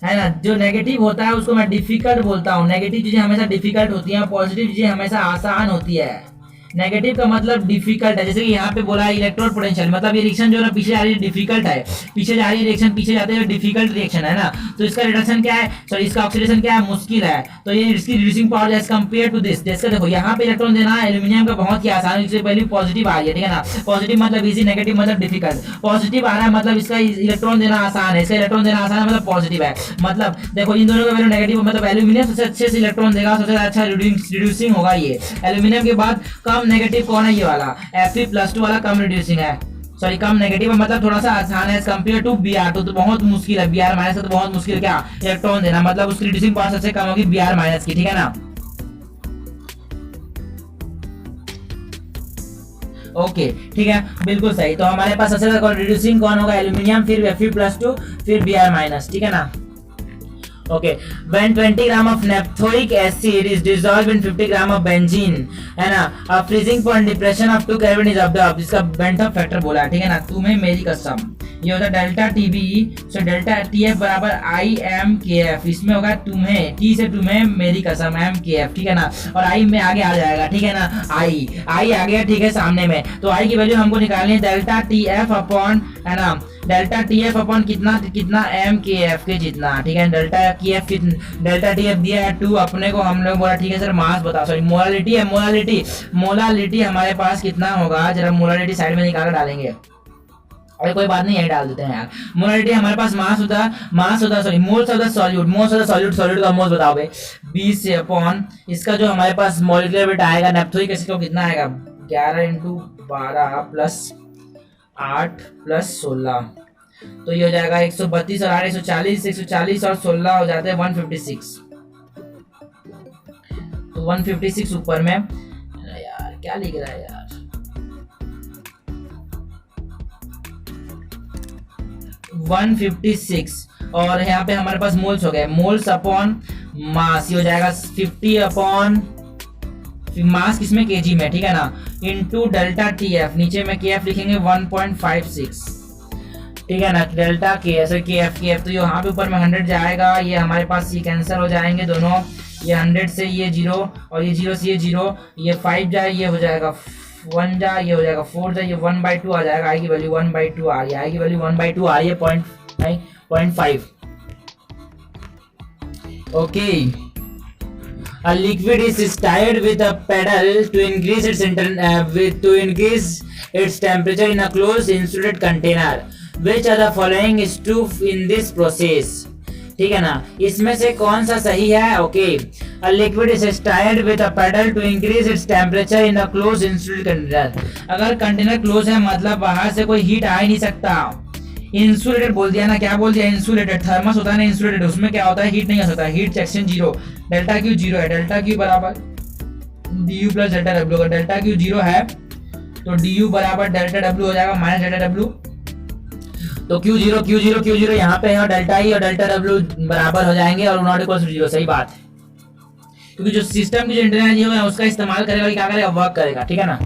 है ना, जो नेगेटिव होता है उसको मैं डिफिकल्ट बोलता हूँ। नेगेटिव चीजें हमेशा डिफिकल्ट होती हैं, पॉजिटिव चीजें हमेशा आसान होती है। नेगेटिव का मतलब डिफिकल्ट है, जैसे कि यहाँ पे बोला है इलेक्ट्रॉन पोटेंशियल, मतलब ये रिएक्शन जो है पीछे जा रही है डिफिकल्ट है, पीछे जा रही है रिएक्शन, पीछे जाते हुए डिफिकल्ट रिएक्शन है ना। तो इसका रिडक्शन क्या है, सॉरी इसका ऑक्सीडेशन क्या है, मुश्किल है। तो ये इसकी reducing power as compare to this, जैसे देखो यहाँ पे इलेक्ट्रॉन देना एल्यूमिनियम का बहुत ही आसान है, इससे पहले पॉजिटिव आ रही है, ठीक है ना। पॉजिटिव मतलब इजी, नेगेटिव मतलब डिफिकल्ट। पॉजिटिव आ रहा है मतलब इसका इलेक्ट्रॉन देना आसान है, मतलब पॉजिटिव है। मतलब देखो इन दोनों का वैल्यू नेगेटिव, मतलब एल्यूमिनियम सबसे अच्छे से इलेक्ट्रॉन देगा, सबसे अच्छा रिड्यूसिंग होगा ये। एल्यूमिनियम के बाद कम नेगेटिव कौन है, ये वाला Fe+2 वाला कम रिड्यूसिंग है, सॉरी कम नेगेटिव है, मतलब थोड़ा सा आसान है कंपेयर टू Br2। तो बहुत मुश्किल है, Br- से तो बहुत मुश्किल है क्या इलेक्ट्रॉन देना, मतलब उसकी रिड्यूसिंग पावर सबसे कम होगी Br- की, ठीक है ना। ओके ठीक है, बिल्कुल सही। तो हमारे पास सबसे ज्यादा रिड्यूसिंग कौन होगा, एल्यूमिनियम, फिर Fe+2, फिर Br-, ठीक है ना। Okay, when 20 gram of naphthoic acid is dissolved in 50 gram of benzene, है ना, a freezing point depression of 2 Kelvin is observed। इसका बेंटॉप फैक्टर बोला है, ठीक है ना। तुम्हें मेरी कसम, ये होता है delta TB, so delta TF बराबर IMKF। इसमें होगा तुम्हें, टी से तुम्हें मेरी कसम MKF, ठीक है ना। और आई में आगे आ जाएगा, ठीक है ना, आई आ गया, ठीक है, सामने में। तो आई की वैल्यू हमको निकालनी है डेल्टा TF अपॉन, है ना, डेल्टा TF अपॉन कितना MKF के जितना, ठीक है। डेल्टा TF दिया है 2, अपने को हम लोग बोला, ठीक है सर मास बताओ, सॉरी मोलालिटी है, मोलालिटी हमारे पास कितना होगा, जरा मोलालिटी साइड में निकाल डालेंगे, अरे कोई बात नहीं यही डाल देते हैं यार। मोलालिटी हमारे पास मास होता sorry moles of the solute का मोल्स बताओ भाई 20 से अपॉन इसका जो हमारे पास मॉलिक्यूलर वेट आएगा नेप्थोइक एसिड का कितना आएगा, 11 × 12 + 8 + 16, तो ये हो जाएगा 132 और 8 140 और 16 हो जाते हैं 156। तो 156 ऊपर में यार क्या लिख रहा है यार, 156 और यहाँ पे हमारे पास मोल्स हो गए, मोल्स अपॉन मास, ये हो जाएगा 50 अपॉन मास किसमें केजी में, ठीक है ना, इनटू डेल्टा टीएफ, नीचे में केएफ लिखेंगे 1.56, ठीक है ना, डेल्टा के ऐसे केएफ, तो यहाँ पे ऊपर में 100 जाएगा, ये हमारे पास ये कैंसिल हो जाएंगे दोनों, ये 100 से ये 0 और ये 0 से ये 0, ये 5 जाए, ये हो जाएगा 1 जाए, ये हो जाएगा 4 जाए, ये 1/2 आ जाएगा, आई की वैल्यू 1/2 आ रही है, आई की वैल्यू 1/2 आ रही है 0.5। Okay, a liquid is stirred with a pedal to increase its temperature in a closed insulated container. Which of the following is true in this process? ठीक है ना, इसमें से कौन सा सही है? Okay, a liquid is stirred with a paddle to increase its temperature in a close insulated container. अगर कंटेनर क्लोज है मतलब बाहर से कोई हीट आ ही नहीं सकता। इंसुलेटेड बोल दिया ना, क्या बोल दिया? इंसुलेटेड। थर्मस होता है ना इंसुलेटेड, उसमें क्या होता है? हीट नहीं आ सकता, heat exchange zero. Delta Q zero है, डेल्टा क्यू बराबर D you plus delta W. अगर डेल्टा क्यू जीरो है तो डी यू बराबर डेल्टा डब्ल्यू हो जाएगा माइनस डेल्टा डब्ल्यू। तो क्यू जीरो यहाँ पे है और डेल्टा ई और डेल्टा डब्ल्यू बराबर हो जाएंगे और नॉट इक्वल टू जीरो। सही बात है, क्योंकि जो सिस्टम की जो इंटरनल एनर्जी है उसका इस्तेमाल करेगा, क्या करेगा? वर्क करेगा। ठीक है ना।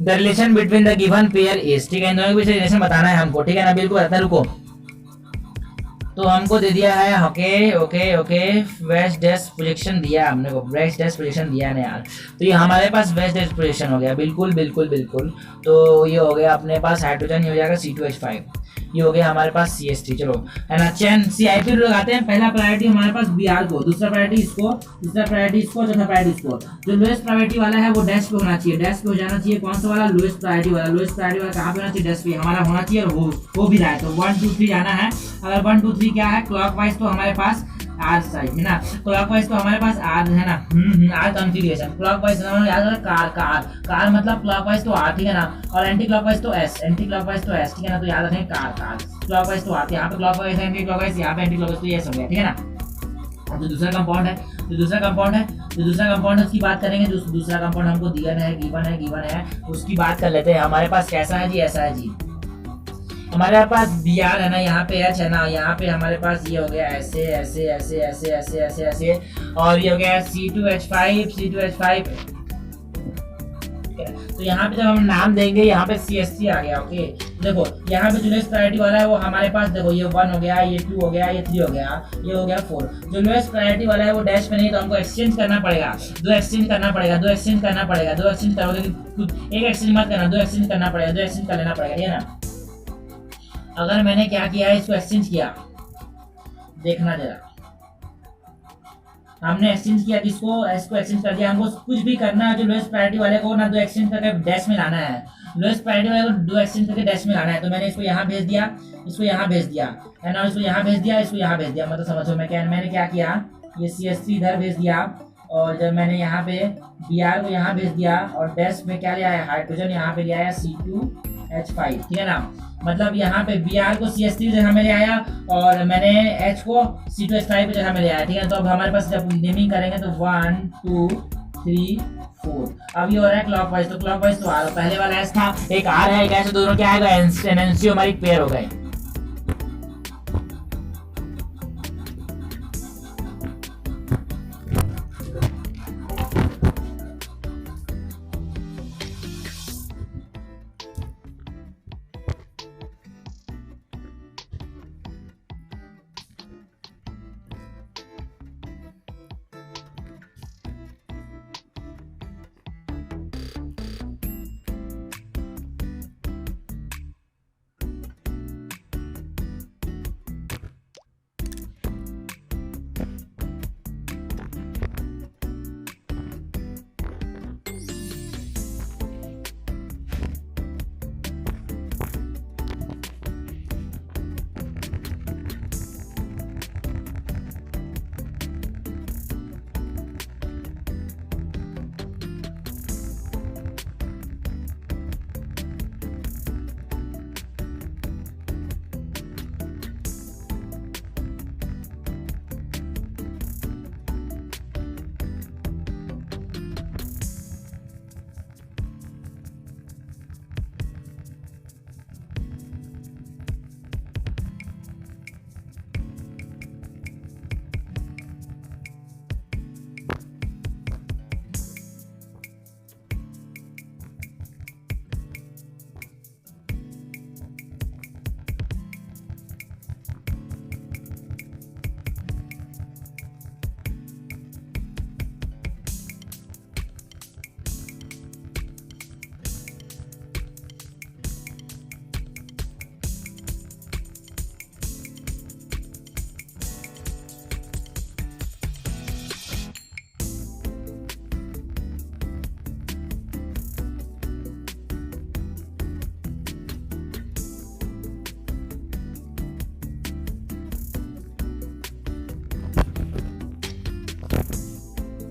The relation between the given pair is, ठीक है, इन दोनों के बीच रिलेशन बताना है हमको। ठीक है ना, बिल्कुल रहता है। रुको, तो हमको दे दिया है ओके वेस्ट डेस्क प्रोजेक्शन दिया हमने को, वेस्ट डेस्क प्रोजेक्शन दिया ना यार। तो ये हमारे पास वेस्ट डेस्क प्रोजेक्शन हो गया, बिल्कुल। तो ये हो गया अपने पास हाइड्रोजन, ये हो जाएगा C2H5, ये हो गया हमारे पास CH3। चलो है ना, चेन CIP लगाते हैं। पहला प्रायोरिटी हमारे पास Br को, दूसरा प्रायोरिटी इसको, तीसरा प्रायोरिटी इसको, चौथा प्रायोरिटी इसको। जो लोएस्ट प्रायोरिटी वाला है वो डैश पे होना चाहिए, डैश पे हो जाना चाहिए। कौन सा वाला? लोएस्ट प्रायोरिटी वाला। लोएस्ट प्रायोरिटी वाला कहाँ पे होना चाहिए? डैश पे हमारा होना चाहिए और हो भी रहा है। तो 1 2 3 जाना है। अगर 1 2 3 क्या है? क्लॉकवाइज तो हमारे पास आर साइड है ना, क्लॉकवाइज तो हमारे पास आर है ना, आर कॉन्फिगरेशन। क्लॉकवाइज याद रखना, कार मतलब क्लॉकवाइज तो आर, ठीक है ना, और एंटी क्लॉकवाइज तो एस, ठीक है ना। तो याद रखें कार क्लॉकवाइज तो आर, यहाँ पे क्लॉकवाइज एंटी क्लॉकवाइज, यहाँ पे एंटी क्लॉकवाइज तो एस हो गया। ठीक है ना। अब जो दूसरा कंपाउंड है उसकी बात करेंगे। जो दूसरा कंपाउंड हमको गिवन है उसकी बात कर लेते हैं। हमारे पास कैसा है जी? ऐसा है जी, हमारे पास Br है ना, यहाँ पे H है ना, यहाँ पे हमारे पास ये हो गया ऐसे और ये हो गया C2H5। तो यहाँ पे जब हम नाम देंगे यहाँ पे CH3 आ गया। ओके, देखो यहाँ पे जो लोएस्ट प्रायोरिटी वाला है वो हमारे पास, देखो ये 1 हो गया, ये 2 हो गया, ये 3 हो गया, ये हो गया 4। जो लोएस्ट प्रायोरिटी वाला है वो डैश पे नहीं, तो हमको एक्सचेंज करना पड़ेगा। दो एक्सचेंज करोगे, एक एक्सचेंज मत करना, 2 एक्सचेंज करना पड़ेगा, 2 एक्सचेंज कर लेना पड़ेगा। ठीक है ना। अगर मैंने क्या किया है, इसको एक्सचेंज किया, देखना जरा, हमने एक्सचेंज किया, इसको एक्सचेंज कर दिया। हमको कुछ भी करना है जो लोएस्ट प्रायोरिटी वाले को ना 2 एक्सचेंज करके डैश में लाना है, लोएस्ट प्रायोरिटी वाले को 2 एक्सचेंज करके डैश में लाना है। तो मैंने इसको यहाँ भेज दिया, इसको यहाँ भेज दिया है ना, इसको यहाँ भेज दिया, इसको यहाँ भेज दिया। मतलब समझो मैंने क्या किया, ये CH3 इधर भेज दिया और जब मैंने यहाँ पे Br को यहाँ भेज दिया और डैश में क्या लिया है? हाइड्रोजन यहाँ पे लिया है C2H5। ठीक है ना। मतलब यहाँ पे Br को CH3 जगह में ले आया और मैंने H को C2H5 जगह में ले आया। ठीक है। तो अब हमारे पास जब नेमिंग करेंगे तो 1 2 3 4, अब ये हो रहा है क्लॉकवाइज। तो क्लॉकवाइज तो आर, पहले वाला एस था, एक आर है, एक ऐसे दोनों क्या आएगा? NCO हमारी पेयर हो गए।